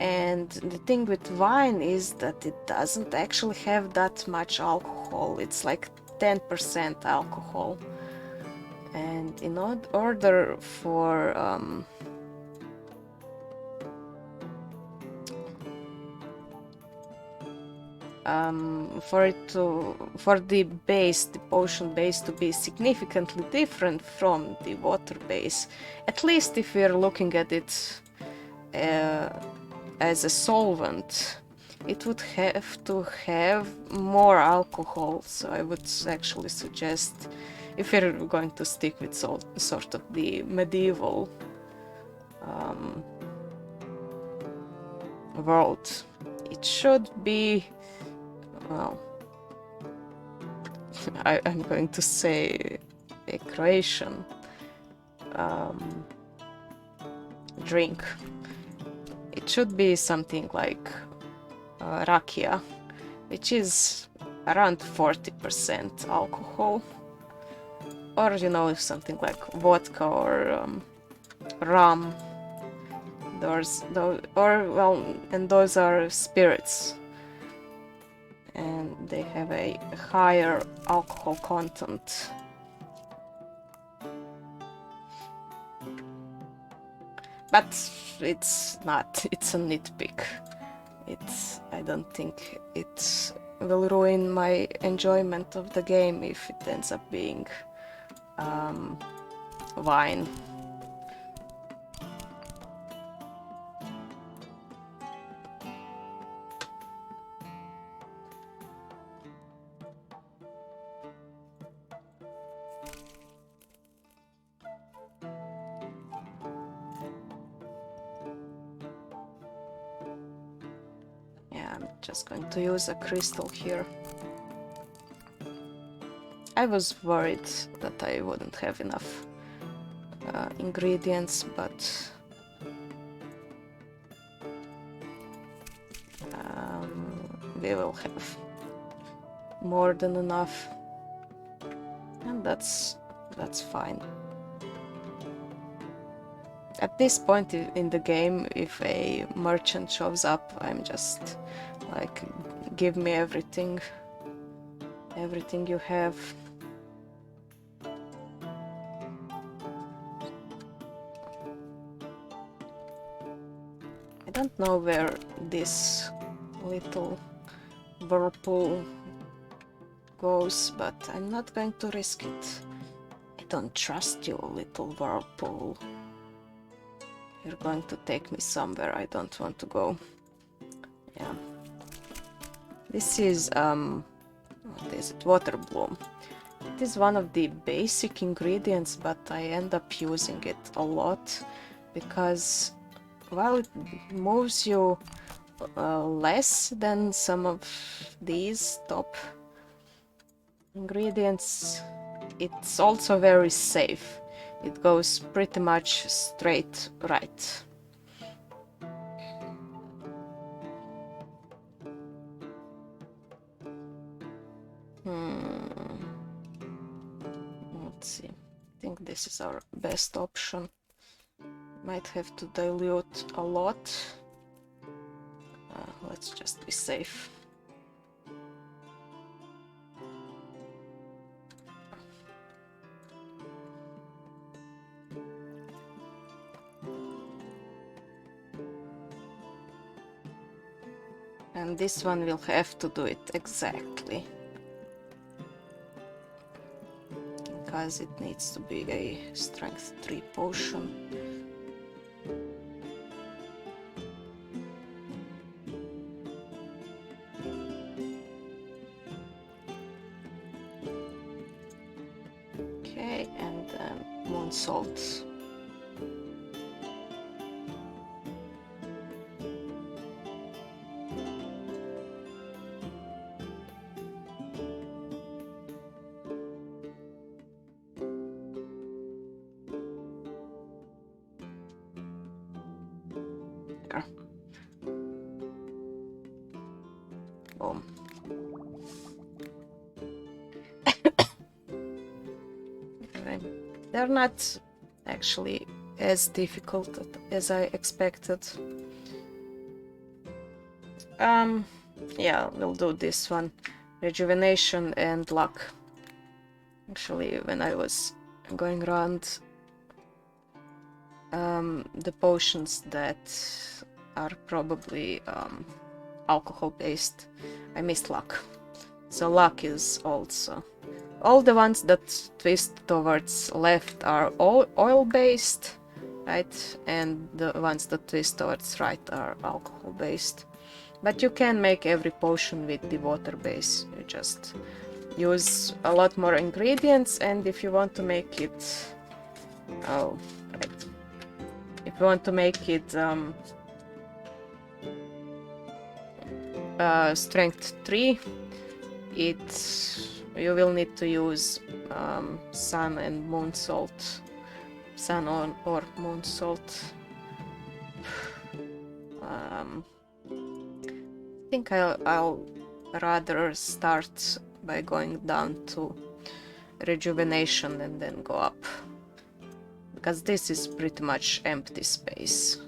Speaker 1: And the thing with wine is that it doesn't actually have that much alcohol. It's like 10% alcohol. And in order for the base, the potion base, to be significantly different from the water base, at least if we're looking at it as a solvent, it would have to have more alcohol. So I would actually suggest, if we're going to stick with sort of the medieval world, it should be, well, I'm going to say a Croatian drink. It should be something like rakia, which is around 40% alcohol, or you know, something like vodka or rum. Those are spirits, and they have a higher alcohol content. But it's not, it's a nitpick. I don't think it will ruin my enjoyment of the game if it ends up being wine. I'm just going to use a crystal here. I was worried that I wouldn't have enough ingredients, but we will have more than enough, and that's fine. At this point in the game, if a merchant shows up, I'm just like, give me everything you have. I don't know where this little whirlpool goes, but I'm not going to risk it. I don't trust you, little whirlpool. You're going to take me somewhere I don't want to go. Yeah. This is, what is it? Water bloom. It is one of the basic ingredients, but I end up using it a lot because, well, it moves you less than some of these top ingredients. It's also very safe. It goes pretty much straight right. Let's see. I think this is our best option. Might have to dilute a lot. Let's just be safe. And this one will have to do it exactly, because it needs to be a strength 3 potion. Okay, and moon salt. Boom. They're not actually as difficult as I expected. Yeah, we'll do this one. Rejuvenation and luck. Actually, when I was going around the potions that are probably alcohol based, I missed luck. So luck is also... All the ones that twist towards left are all oil based, right? And the ones that twist towards right are alcohol based. But you can make every potion with the water base. You just use a lot more ingredients, and if you want to make it... Oh, right. If you want to make it strength 3, you will need to use sun and moon salt. Sun or moon salt. I think I'll rather start by going down to rejuvenation and then go up, because this is pretty much empty space,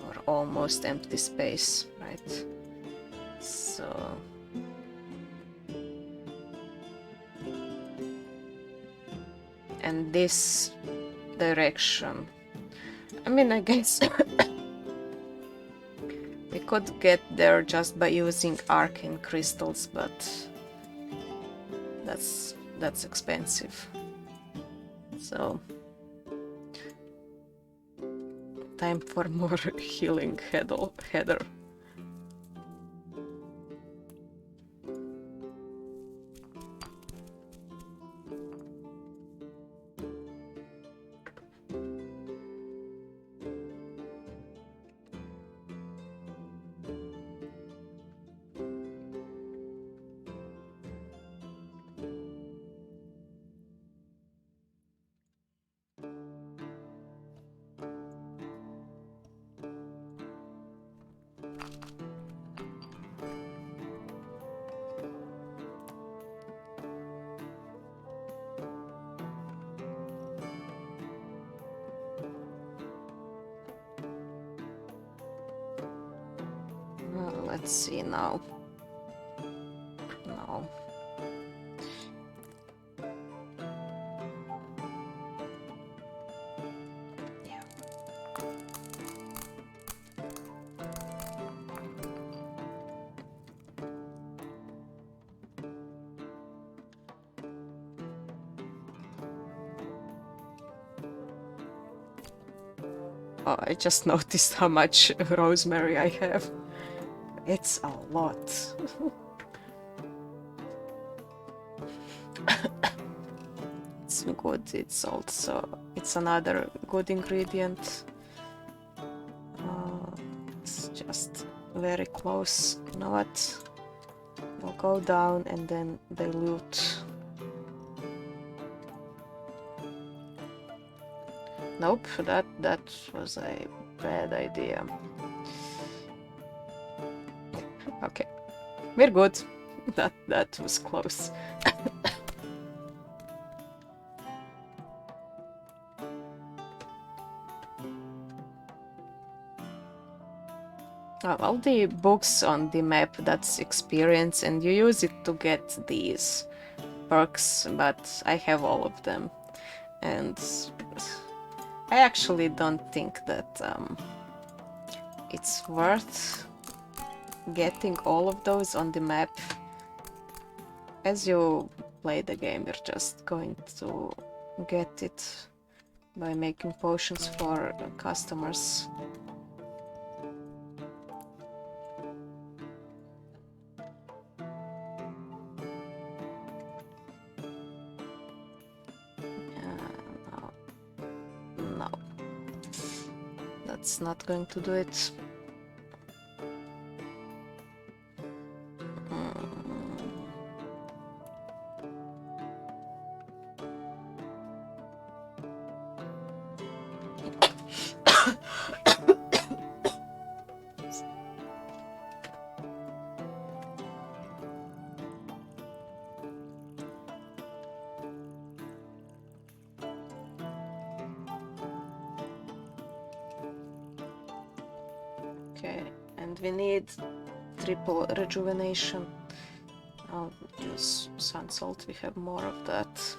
Speaker 1: or almost empty space, right? So and this direction, I mean, I guess we could get there just by using arcane crystals, but that's expensive. So time for more healing header. Let's see now. No. Yeah. Oh, I just noticed how much rosemary I have. It's a lot. It's good. It's another good ingredient. It's just very close. You know what? We'll go down and then dilute. Nope, that was a bad idea. Okay, we're good. That was close. All the books on the map, that's experience, and you use it to get these perks, but I have all of them, and I actually don't think that it's worth getting all of those on the map. As you play the game, you're just going to get it by making potions for customers. No. That's not going to do it. Okay, and we need triple rejuvenation. I'll use sun salt, we have more of that.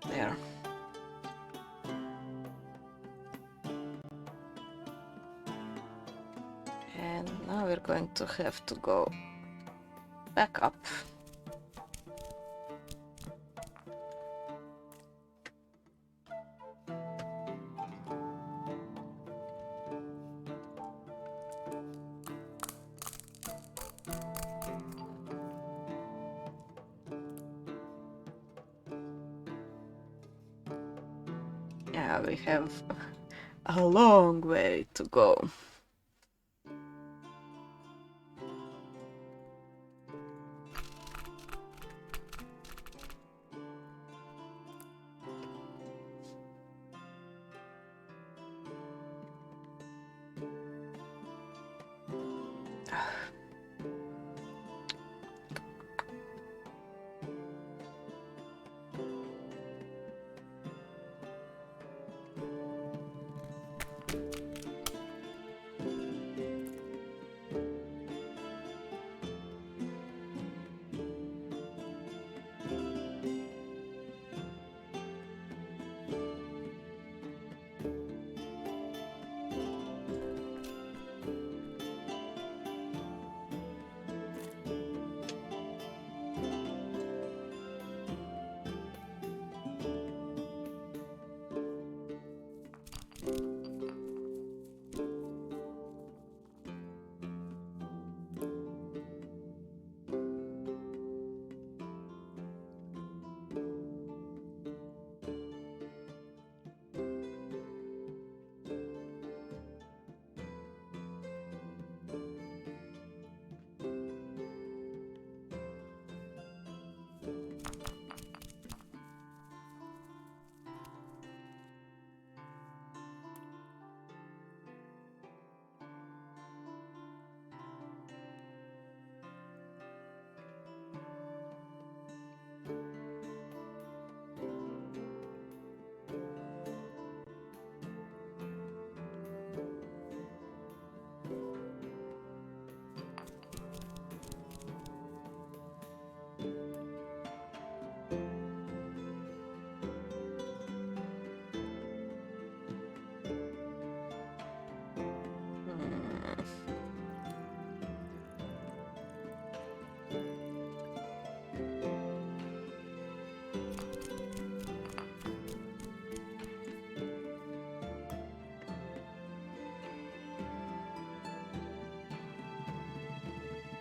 Speaker 1: There. And now we're going to have to go back up. Yeah, we have a long way to go.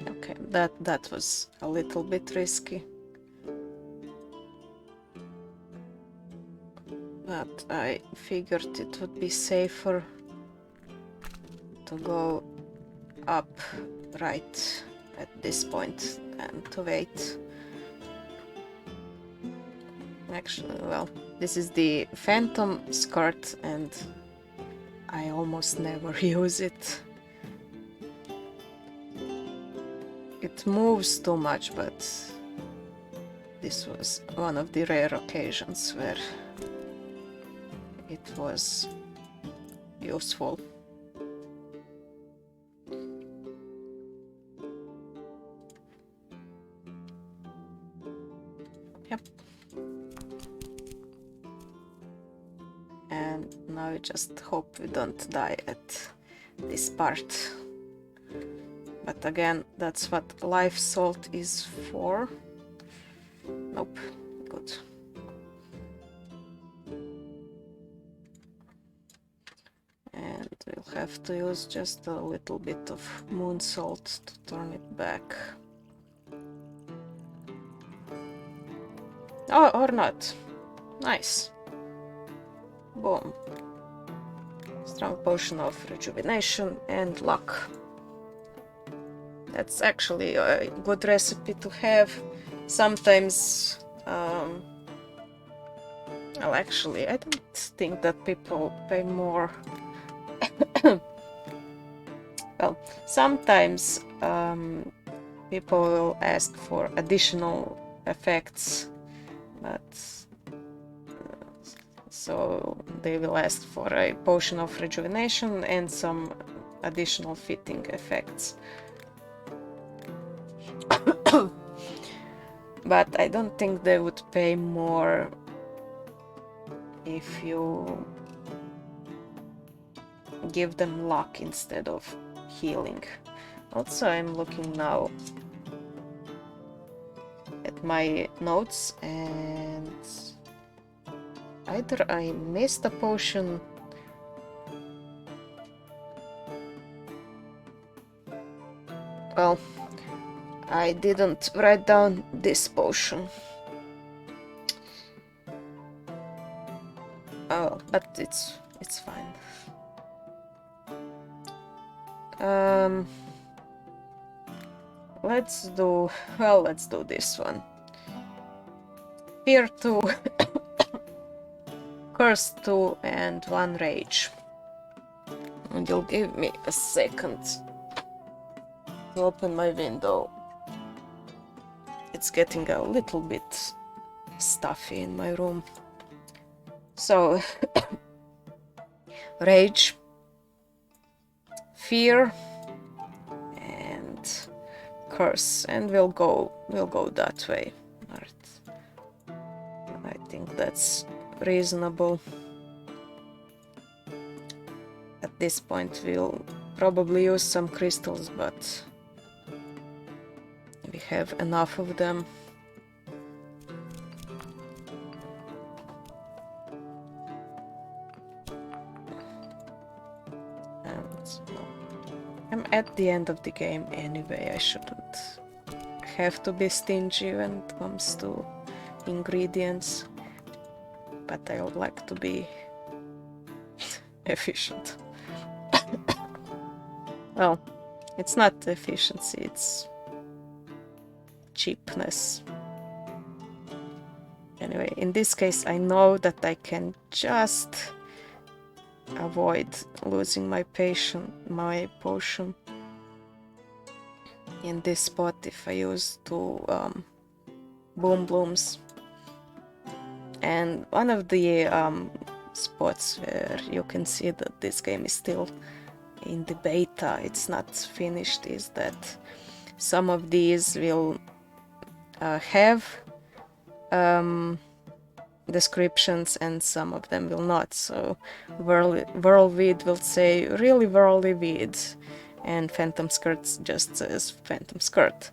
Speaker 1: Okay, that was a little bit risky. But I figured it would be safer to go up right at this point and to wait. Actually, well, this is the Phantom skirt and I almost never use it. It moves too much, but this was one of the rare occasions where it was useful. Yep. And now we just hope we don't die at this part. But again, that's what life salt is for. Nope. Good. And we'll have to use just a little bit of moon salt to turn it back. Oh, or not. Nice. Boom. Strong potion of rejuvenation and luck. That's actually a good recipe to have. Sometimes, well, actually, I don't think that people pay more. Well, sometimes people will ask for additional effects, but so they will ask for a potion of rejuvenation and some additional fitting effects. But I don't think they would pay more if you give them luck instead of healing. Also, I'm looking now at my notes, and either I missed a potion. Well, I didn't write down this potion. Oh, but it's fine. Let's do this one. Fear 2, Curse 2, and 1 Rage. And you'll give me a second to open my window. It's getting a little bit stuffy in my room. So, Rage, Fear, and Curse, and we'll go that way. I think that's reasonable. At this point we'll probably use some crystals, but we have enough of them. And I'm at the end of the game anyway, I shouldn't have to be stingy when it comes to ingredients, but I would like to be efficient. Well, it's not efficiency, it's cheapness. Anyway, in this case I know that I can just avoid losing my potion in this spot if I use 2 boom blooms. And one of the spots where you can see that this game is still in the beta, it's not finished, is that some of these will have descriptions and some of them will not. So Whirlweed will say really whirly weed, and Phantom Skirt just says Phantom Skirt.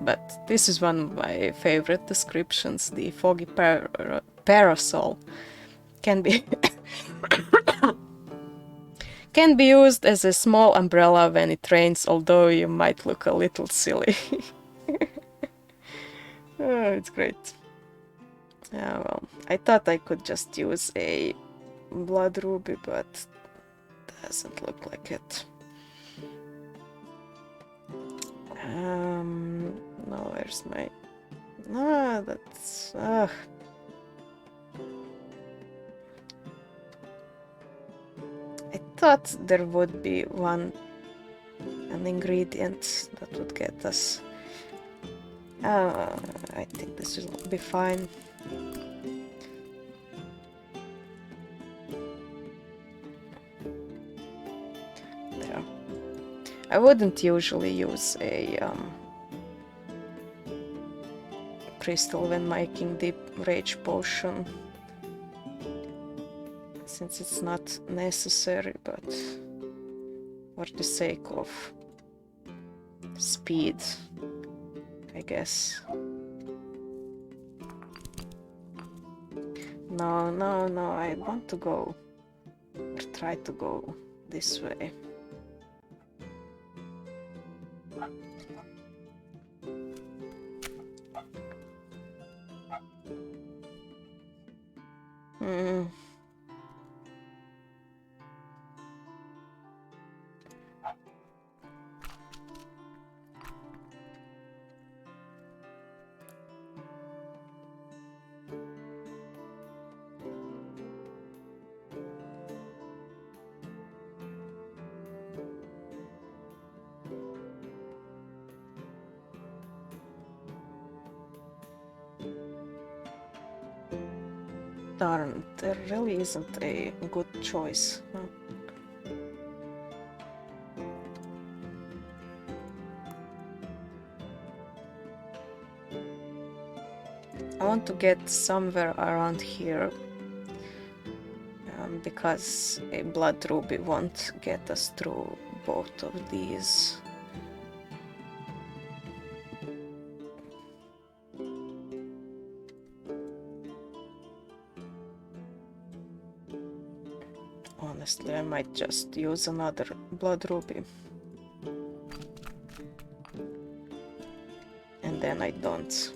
Speaker 1: But this is one of my favorite descriptions. The foggy parasol can be can be used as a small umbrella when it rains, although you might look a little silly. Oh, it's great. Well, I thought I could just use a blood ruby, but doesn't look like it. No, where's my... No, that's... I thought there would be an ingredient that would get us... I think this will be fine. There. I wouldn't usually use a crystal when making the rage potion, since it's not necessary, but for the sake of speed, I guess. No, I want to go, or try to go this way. Darn, there really isn't a good choice. Huh? I want to get somewhere around here, because a blood ruby won't get us through both of these. Honestly, I might just use another blood ruby. And then I don't.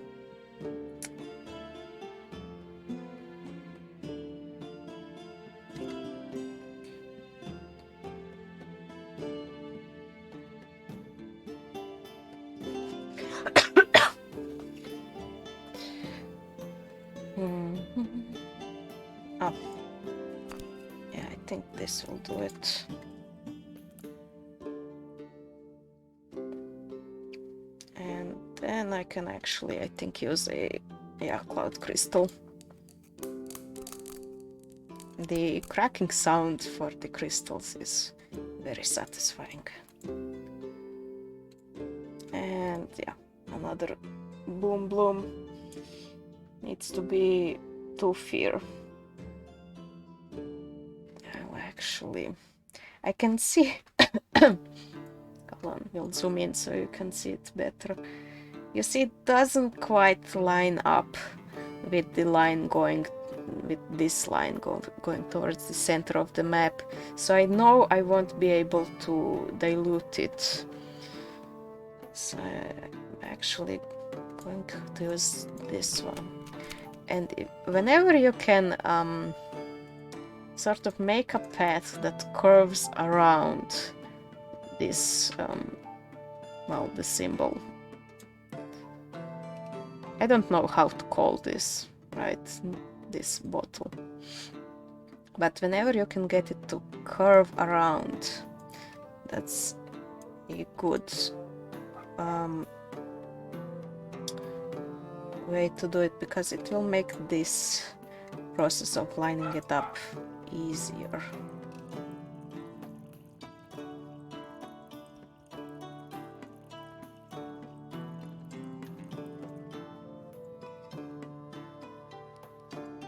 Speaker 1: Oh. Yeah, I think this will do it. And then I can actually, I think, use a cloud crystal. The cracking sound for the crystals is very satisfying. And yeah, another boom bloom needs to be 2 fear. Oh, actually, I can see. Come on, we'll zoom in so you can see it better. You see, it doesn't quite line up with the line going, with this line going towards the center of the map. So I know I won't be able to dilute it. So I'm actually going to use this one. And whenever you can sort of make a path that curves around this, well, the symbol. I don't know how to call this, right? This bottle. But whenever you can get it to curve around, that's a good way to do it, because it will make this process of lining it up easier.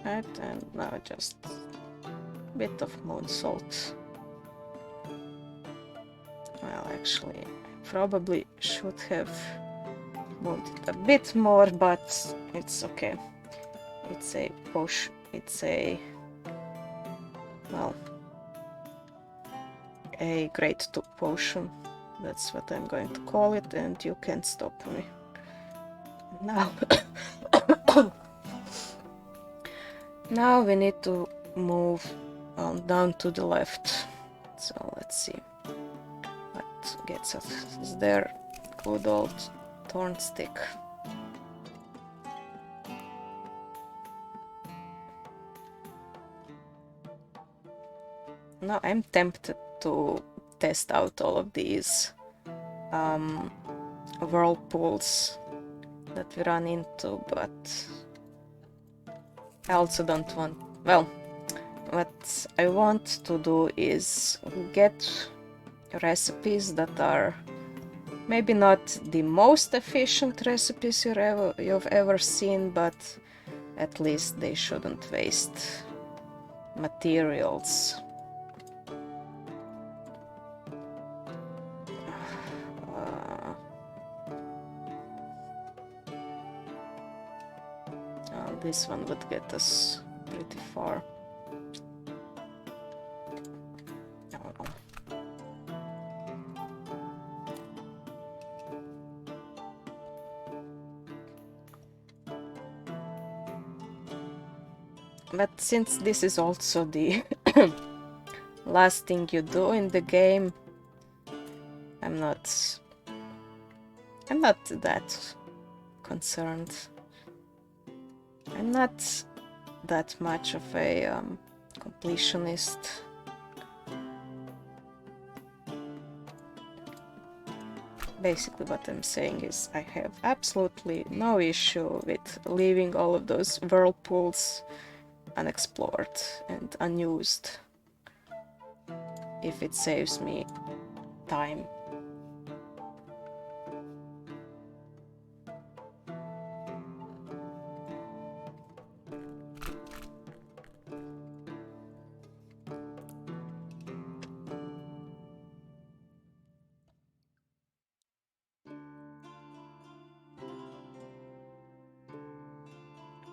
Speaker 1: Right, and now just a bit of moon salt. Well, actually, I probably should have moved it a bit more, but it's okay. It's a potion, it's a, well, a great potion. That's what I'm going to call it, and you can't stop me. Now, now we need to move down to the left. So let's see what gets us there. Good old thorn stick. Now I'm tempted to test out all of these whirlpools that we run into, but I also don't want, well, what I want to do is get recipes that are maybe not the most efficient recipes you've ever seen, but at least they shouldn't waste materials. This one would get us pretty far. But since this is also the last thing you do in the game, I'm not that concerned. I'm not that much of a completionist. Basically what I'm saying is I have absolutely no issue with leaving all of those whirlpools unexplored and unused if it saves me time.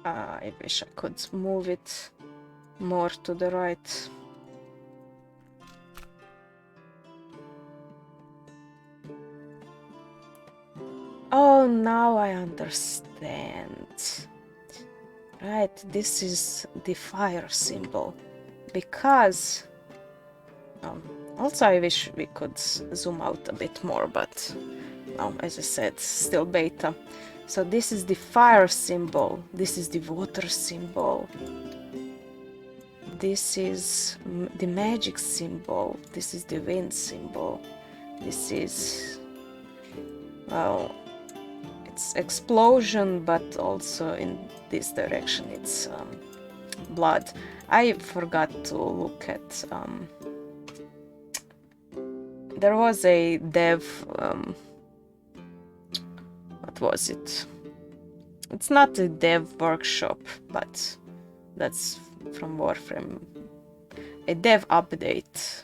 Speaker 1: I wish I could move it more to the right. Oh, now I understand. Right, this is the fire symbol. Because... also I wish we could zoom out a bit more, but... no, as I said, still beta. So this is the fire symbol. This is the water symbol. This is the magic symbol. This is the wind symbol. This is... well... it's explosion, but also in this direction it's blood. I forgot to look at... there was a dev... what was it? It's not a dev workshop, but that's from Warframe. A dev update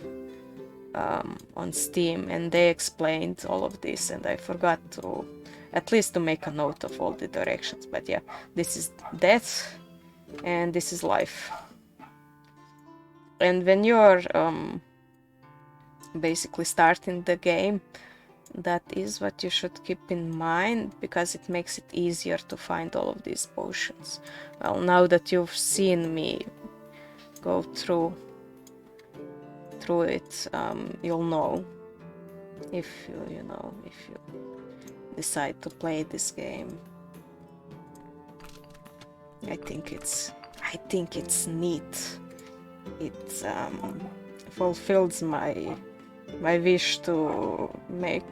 Speaker 1: on Steam, and they explained all of this, and I forgot to... at least to make a note of all the directions. But yeah, this is death, and this is life. And when you're basically starting the game, that is what you should keep in mind, because it makes it easier to find all of these potions. Well, now that you've seen me go through it, you'll know if you know, if you decide to play this game. I think it's neat. It fulfills my wish to make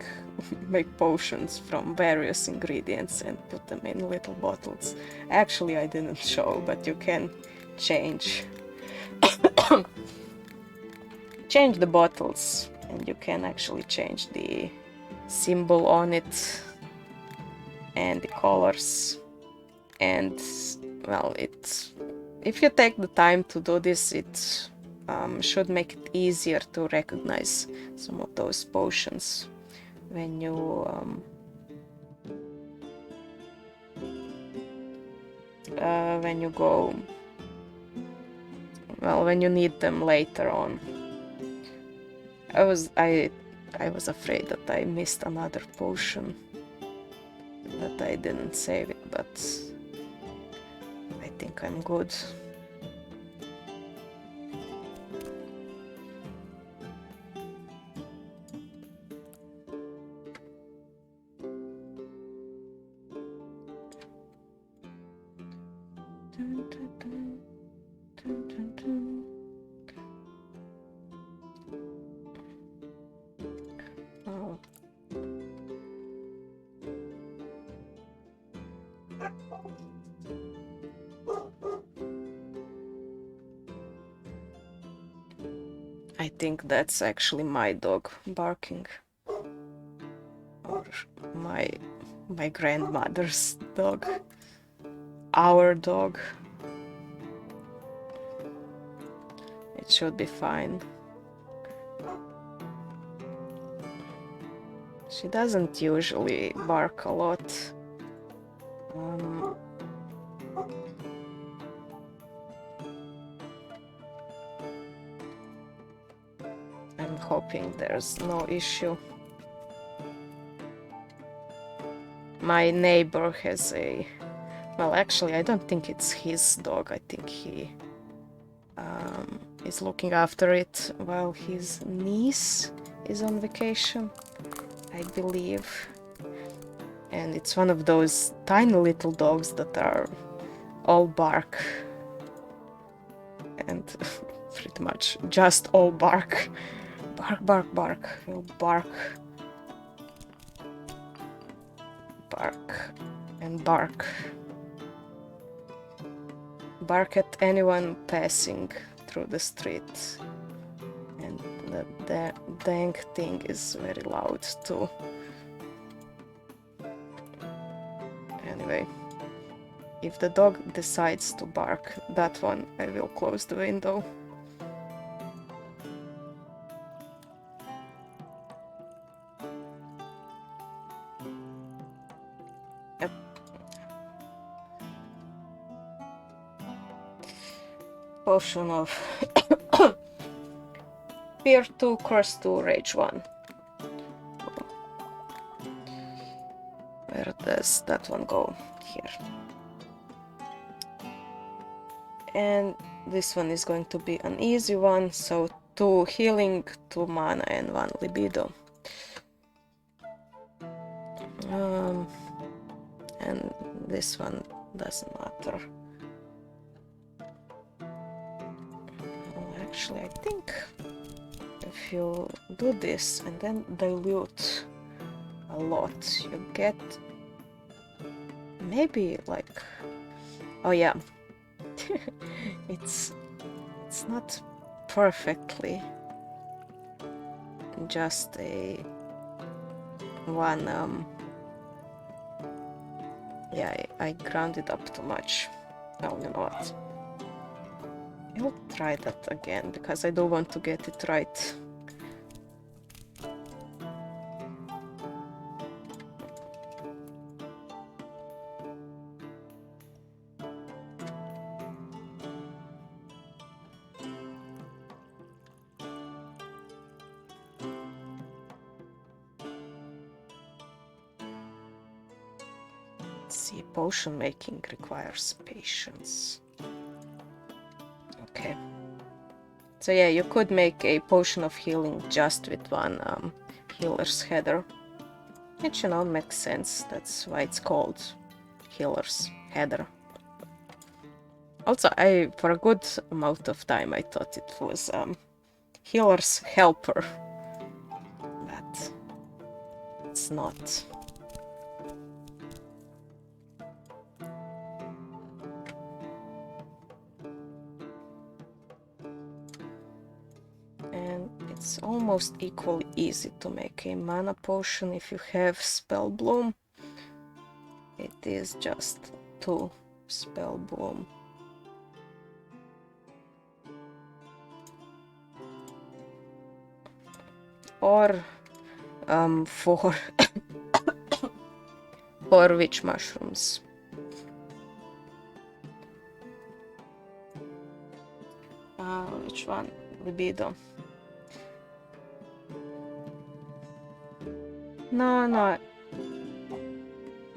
Speaker 1: potions from various ingredients and put them in little bottles. Actually, I didn't show, but you can change the bottles, and you can actually change the symbol on it and the colors. And well, if you take the time to do this, it should make it easier to recognize some of those potions when you go, well, when you need them later on. I was afraid that I missed another potion, that I didn't save it, but I think I'm good. Oh. I think that's actually my dog barking, or my grandmother's dog, our dog. It should be fine. She doesn't usually bark a lot. I'm hoping there's no issue. My neighbor has a... well, actually, I don't think it's his dog. I think he is looking after it while his niece is on vacation, I believe. And it's one of those tiny little dogs that are all bark. And pretty much just all bark. Bark, bark, bark. He'll bark. Bark and bark. Bark at anyone passing through the street. And the dang thing is very loud too. Anyway, if the dog decides to bark, that one, I will close the window. potion of Fear 2, Curse 2, Rage 1. Where does that one go? Here. And this one is going to be an easy one, so 2 healing, 2 mana, and 1 libido. And this one doesn't matter. Actually, I think if you do this and then dilute a lot, you get maybe like, oh yeah, it's not perfectly just a one. Yeah, I ground it up too much. Oh, you know what? I'll try that again because I don't want to get it right. See, potion making requires patience. Okay. So yeah, you could make a potion of healing just with one healer's header. Which, you know, makes sense. That's why it's called healer's header. Also, for a good amount of time, I thought it was healer's helper. But it's not. And it's almost equally easy to make a mana potion if you have spell bloom. It is just 2 spell bloom. Or 4 4 witch mushrooms. Which one? Libido. No.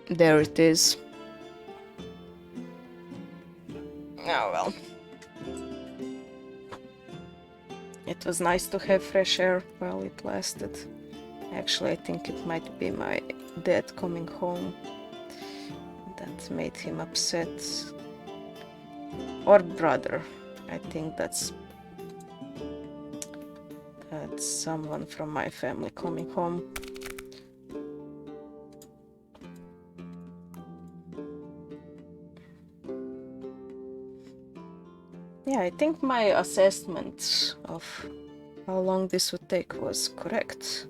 Speaker 1: There it is. Oh well. It was nice to have fresh air while it lasted. Actually, I think it might be my dad coming home that made him upset. Or brother. I think that's someone from my family coming home. Yeah, I think my assessment of how long this would take was correct.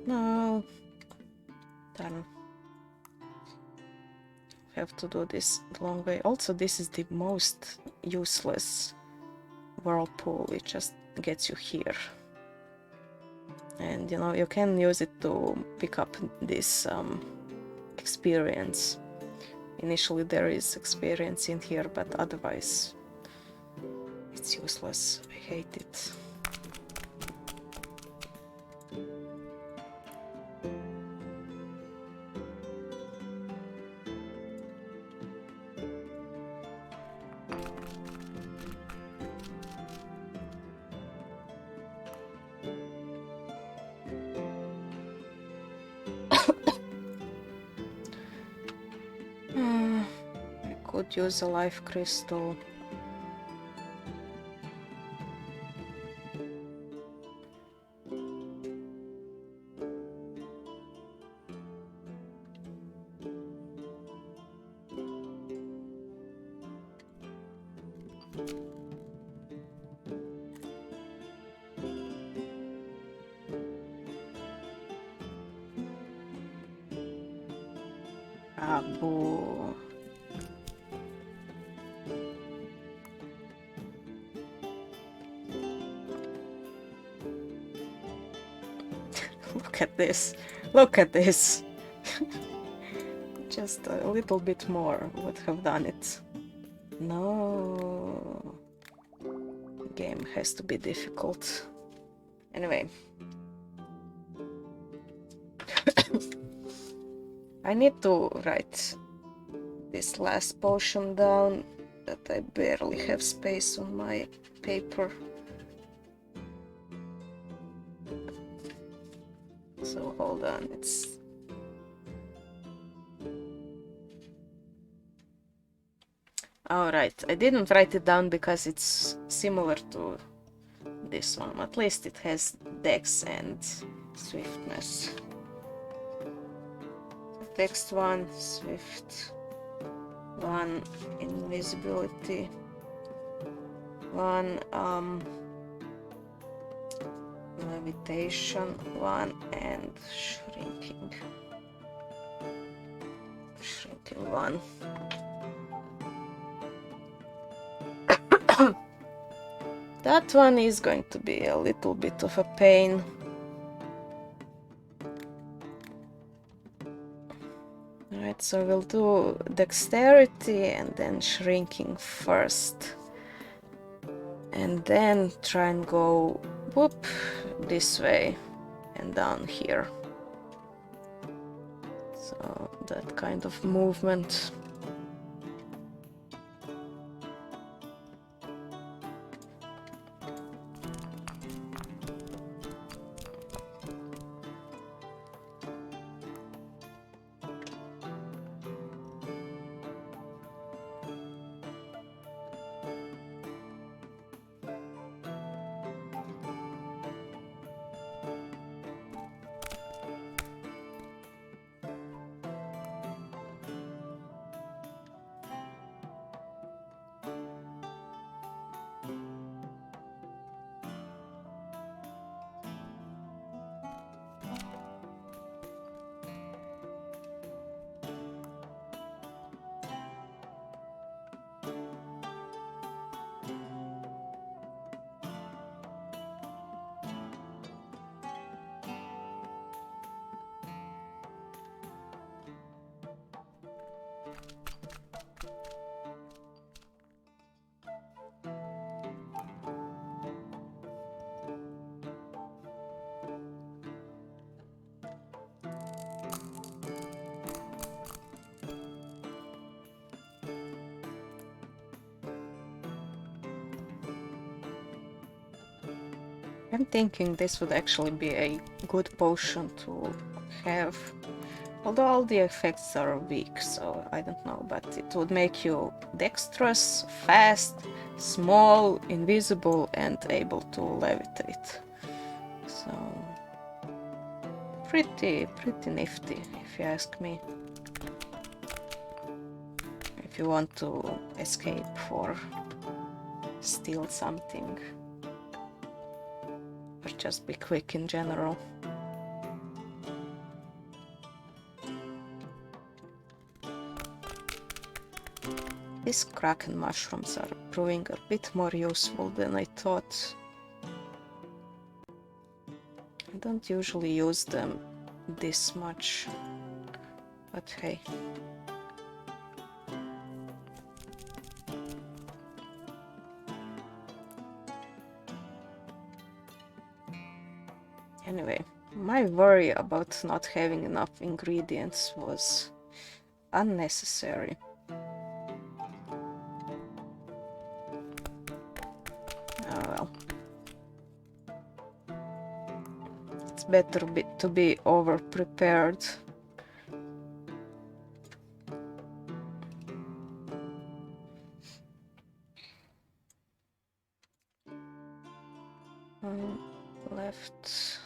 Speaker 1: No. Darn. Have to do this the long way. Also, this is the most useless whirlpool. It just gets you here. And you know, you can use it to pick up this experience. Initially there is experience in here, but otherwise it's useless. I hate it. I could use a life crystal. Ah, boo. Look Look at this. Look at this. Just a little bit more would have done it. No. Game has to be difficult. Anyway. I need to write this last potion down, that I barely have space on my paper. So hold on, it's... Alright, I didn't write it down because it's similar to this one. At least it has dex and swiftness. Text 1, swift 1, invisibility 1, levitation 1, and shrinking 1. That one is going to be a little bit of a pain. Alright, so we'll do dexterity and then shrinking first. And then try and go whoop this way and down here. So that kind of movement. I'm thinking this would actually be a good potion to have. Although all the effects are weak, so I don't know, but it would make you dexterous, fast, small, invisible, and able to levitate. So pretty nifty, if you ask me. If you want to escape or steal something, or just be quick in general. These kraken mushrooms are proving a bit more useful than I thought. I don't usually use them this much, but hey. Anyway, my worry about not having enough ingredients was unnecessary. Oh well. It's better to be over-prepared. Left.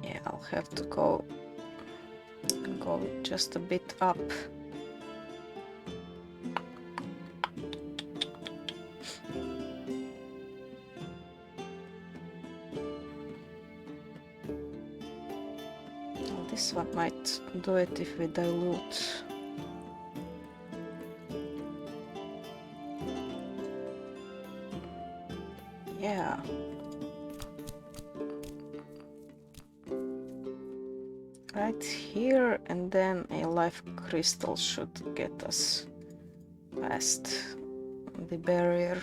Speaker 1: Yeah, I'll have to go just a bit up. This one might do it if we dilute. Yeah. Right here, and then a life crystal should get us past the barrier.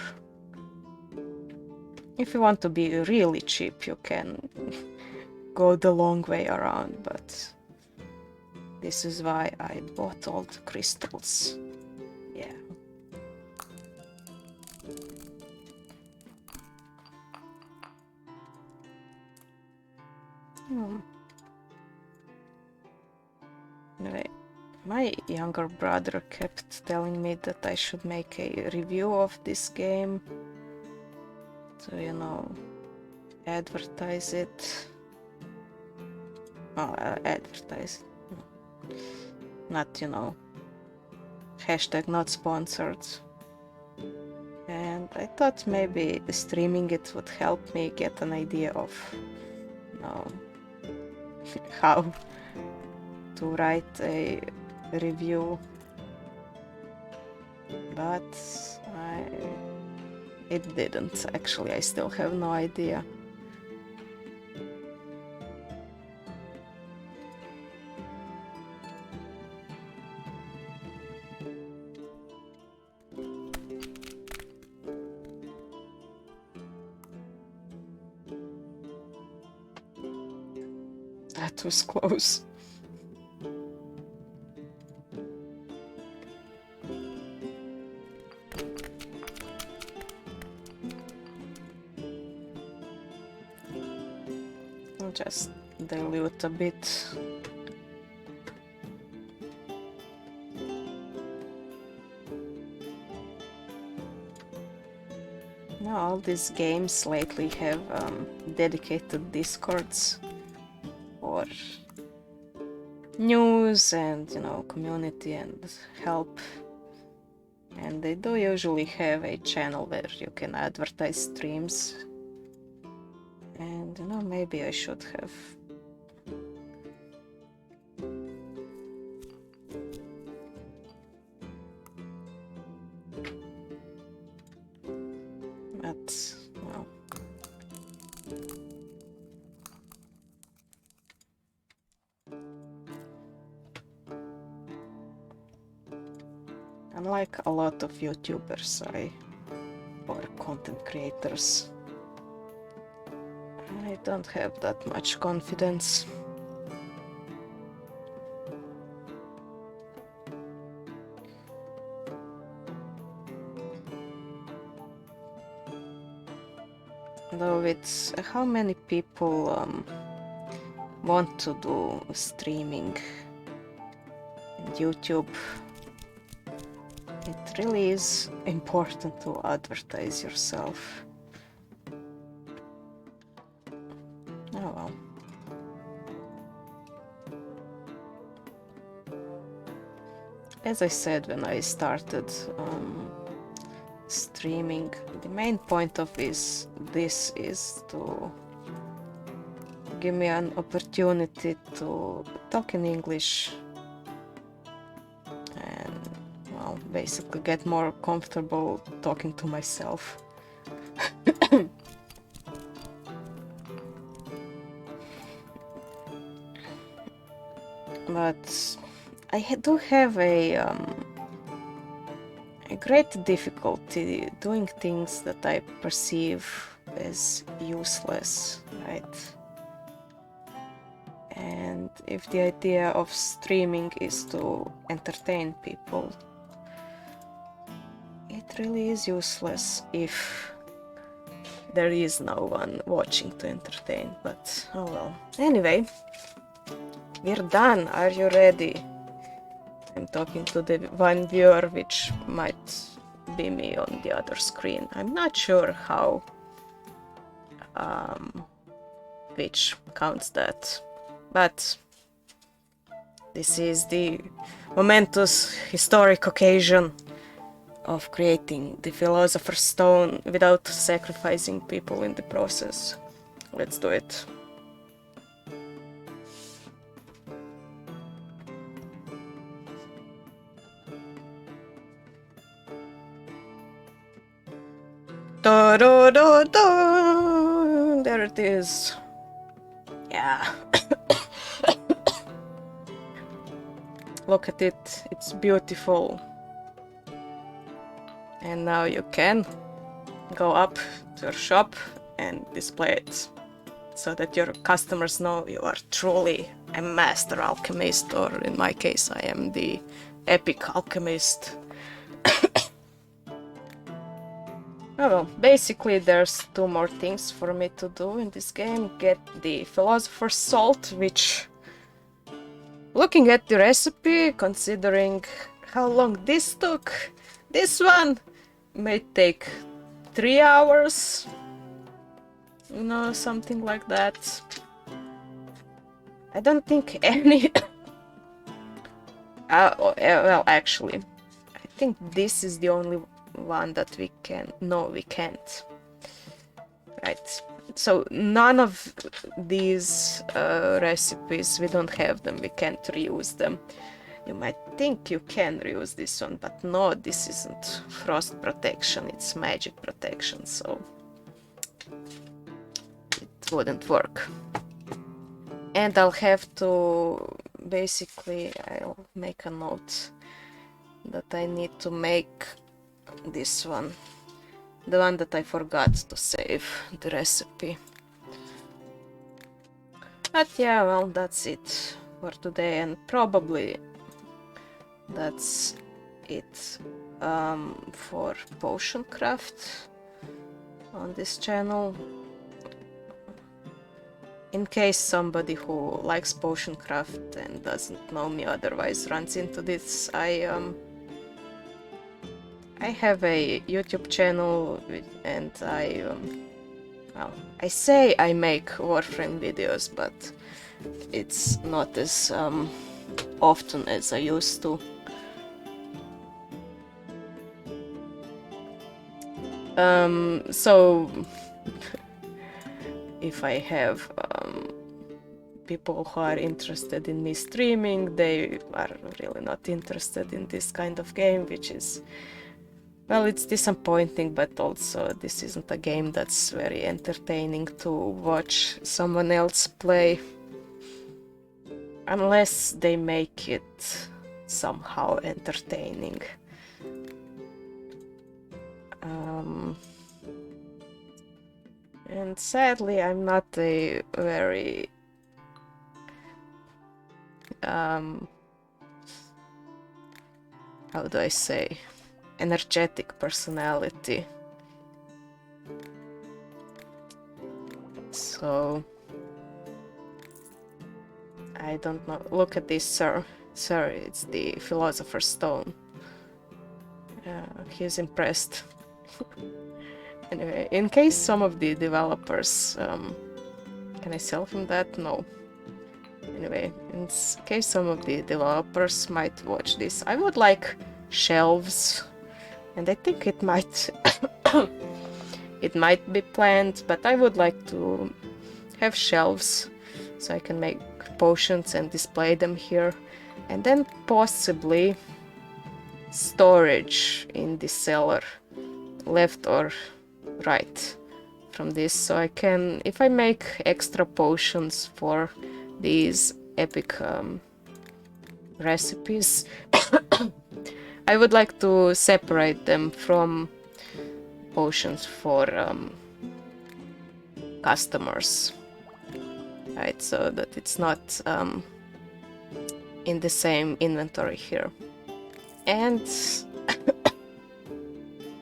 Speaker 1: If you want to be really cheap, you can go the long way around, but this is why I bought all the crystals. Yeah. Anyway, my younger brother kept telling me that I should make a review of this game to, you know, advertise it. Well, advertise it. Not, you know, hashtag not sponsored. And I thought maybe streaming it would help me get an idea of, you know, how to write a review, but it didn't. Actually, I still have no idea. That was close. I'll just dilute a bit. Now all these games lately have dedicated discords for news and, you know, community and help, and they do usually have a channel where you can advertise streams, and, you know, maybe I should have. But, well, unlike a lot of YouTubers or content creators, I don't have that much confidence. Though it's how many people want to do streaming and YouTube, it really is important to advertise yourself. Oh well. As I said when I started streaming, the main point of this is to give me an opportunity to talk in English and, well, basically get more comfortable talking to myself. But I do have a great difficulty doing things that I perceive as useless, right? And if the idea of streaming is to entertain people, it really is useless if there is no one watching to entertain, but oh well. Anyway, we're done. Are you ready? I'm talking to the one viewer, which might be me on the other screen. I'm not sure how which counts that, but this is the momentous historic occasion of creating the Philosopher's Stone without sacrificing people in the process. Let's do it. Da, da, da, da. There it is. Yeah. Look at it, it's beautiful. And now you can go up to your shop and display it so that your customers know you are truly a master alchemist, or in my case, I am the epic alchemist. Oh well, basically there's two more things for me to do in this game. Get the Philosopher's Salt, which, looking at the recipe, considering how long this took, this one may take 3 hours. You know, something like that. I don't think any... well, actually, I think this is the only one that we can... No, we can't. Right. So none of these recipes, we don't have them, we can't reuse them. You might think you can reuse this one, but no, this isn't frost protection, it's magic protection, so it wouldn't work. And I'll have to... basically, I'll make a note that I need to make this one. The one that I forgot to save the recipe. But yeah, well, that's it for today, and probably that's it for potion craft on this channel. In case somebody who likes potion craft and doesn't know me otherwise runs into this, I have a YouTube channel and well, I say I make Warframe videos, but it's not as often as I used to. So if I have people who are interested in me streaming, they are really not interested in this kind of game, which is, well, it's disappointing, but also this isn't a game that's very entertaining to watch someone else play. Unless they make it somehow entertaining. And sadly, I'm not a very how do I say, energetic personality. So I don't know. Look at this, sir. Sir, it's the Philosopher's Stone. He's impressed. Anyway, in case some of the developers... can I sell him that? No. Anyway, in case some of the developers might watch this, I would like shelves. And I think it might... it might be planned, but I would like to have shelves so I can make potions and display them here. And then possibly storage in the cellar, left or right from this, so I can, if I make extra potions for these epic recipes, I would like to separate them from potions for customers, right, so that it's not in the same inventory here. And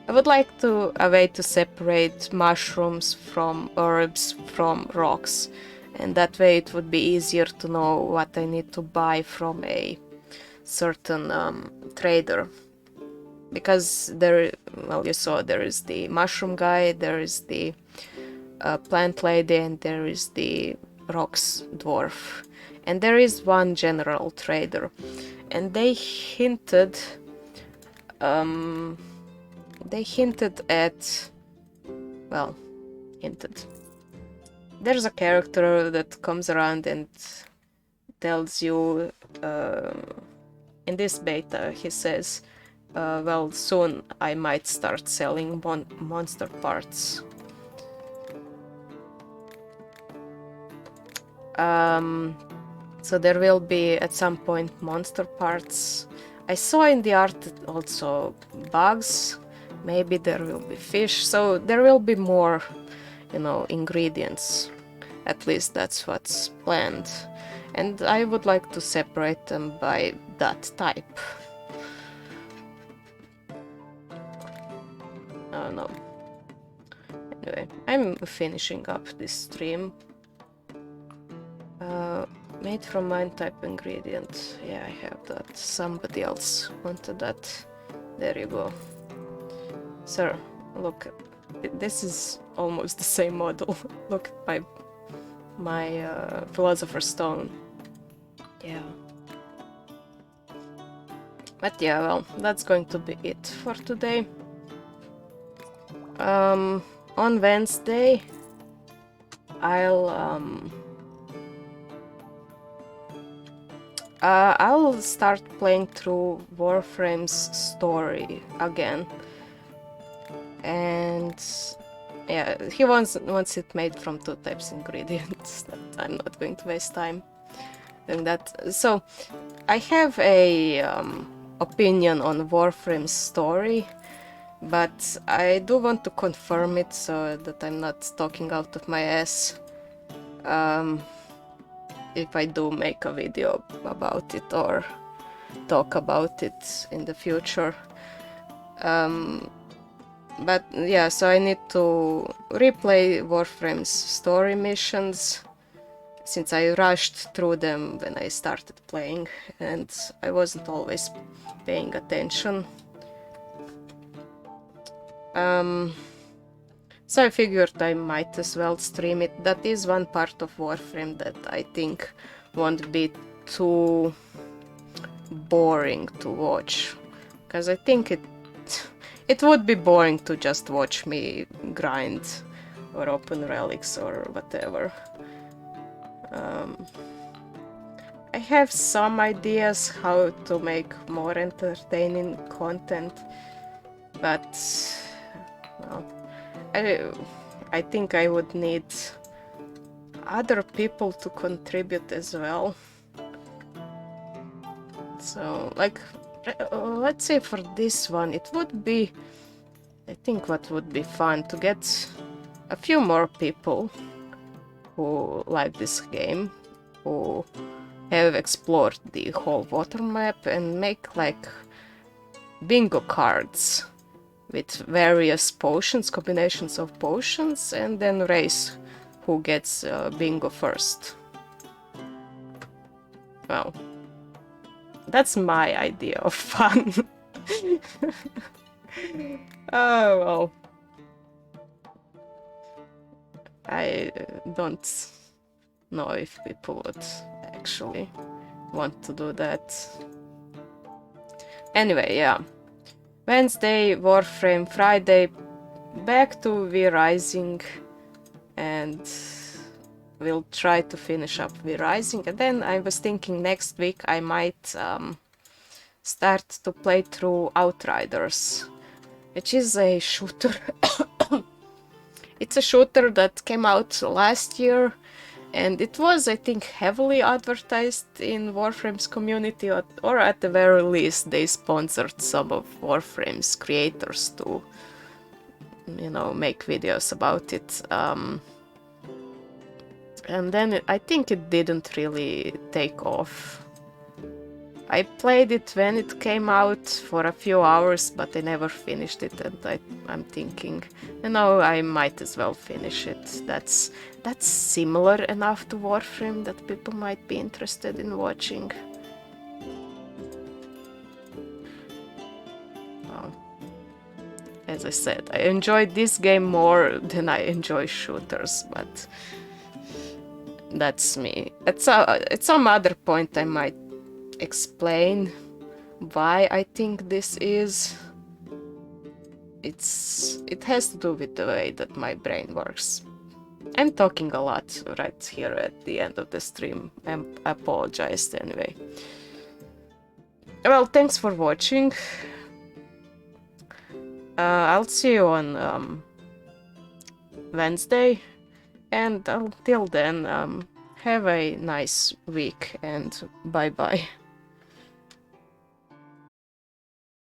Speaker 1: I would like a way to separate mushrooms from herbs from rocks, and that way it would be easier to know what I need to buy from a certain trader. Because there, well, you saw there is the mushroom guy, there is the plant lady, and there is the rocks dwarf. And there is one general trader. And they hinted at, well, hinted. There's a character that comes around and tells you, in this beta, he says, well, soon I might start selling monster parts. So there will be at some point monster parts. I saw in the art also bugs. Maybe there will be fish. So there will be more, you know, ingredients. At least that's what's planned. And I would like to separate them by that type. Oh no. Anyway, I'm finishing up this stream. Made from mine type ingredient. Yeah, I have that. Somebody else wanted that. There you go. Sir, look. This is almost the same model. Look at my Philosopher stone. Yeah. But yeah, well, that's going to be it for today. On Wednesday, I'll start playing through Warframe's story again. And yeah, he wants it made from 2 types ingredients. That I'm not going to waste time doing that. So I have a opinion on Warframe's story, but I do want to confirm it so that I'm not talking out of my ass. If I do make a video about it or talk about it in the future. But yeah, so I need to replay Warframe's story missions, since I rushed through them when I started playing and I wasn't always paying attention. So I figured I might as well stream it. That is one part of Warframe that I think won't be too boring to watch, because I think it would be boring to just watch me grind or open relics or whatever. I have some ideas how to make more entertaining content, but well, I think I would need other people to contribute as well. So, like, let's say for this one, it would be, I think what would be fun to get a few more people who like this game, who have explored the whole water map, and make like bingo cards with various potions, combinations of potions, and then race who gets bingo first. Well, that's my idea of fun. Oh, well. I don't know if people would actually want to do that. Anyway, yeah. Wednesday, Warframe, Friday, back to V Rising, and we'll try to finish up V Rising. And then I was thinking next week I might start to play through Outriders, which is a shooter. It's a shooter that came out last year, and it was, I think, heavily advertised in Warframe's community, or at the very least they sponsored some of Warframe's creators to, you know, make videos about it. And then I think it didn't really take off. I played it when it came out for a few hours, but I never finished it, and I'm thinking, you know, I might as well finish it. That's similar enough to Warframe that people might be interested in watching. Well, as I said, I enjoyed this game more than I enjoy shooters, but that's me. At some other point I might explain why I think this is. It has to do with the way that my brain works. I'm talking a lot right here at the end of the stream. I apologize anyway. Well, thanks for watching. I'll see you on Wednesday, and until then, have a nice week and bye bye.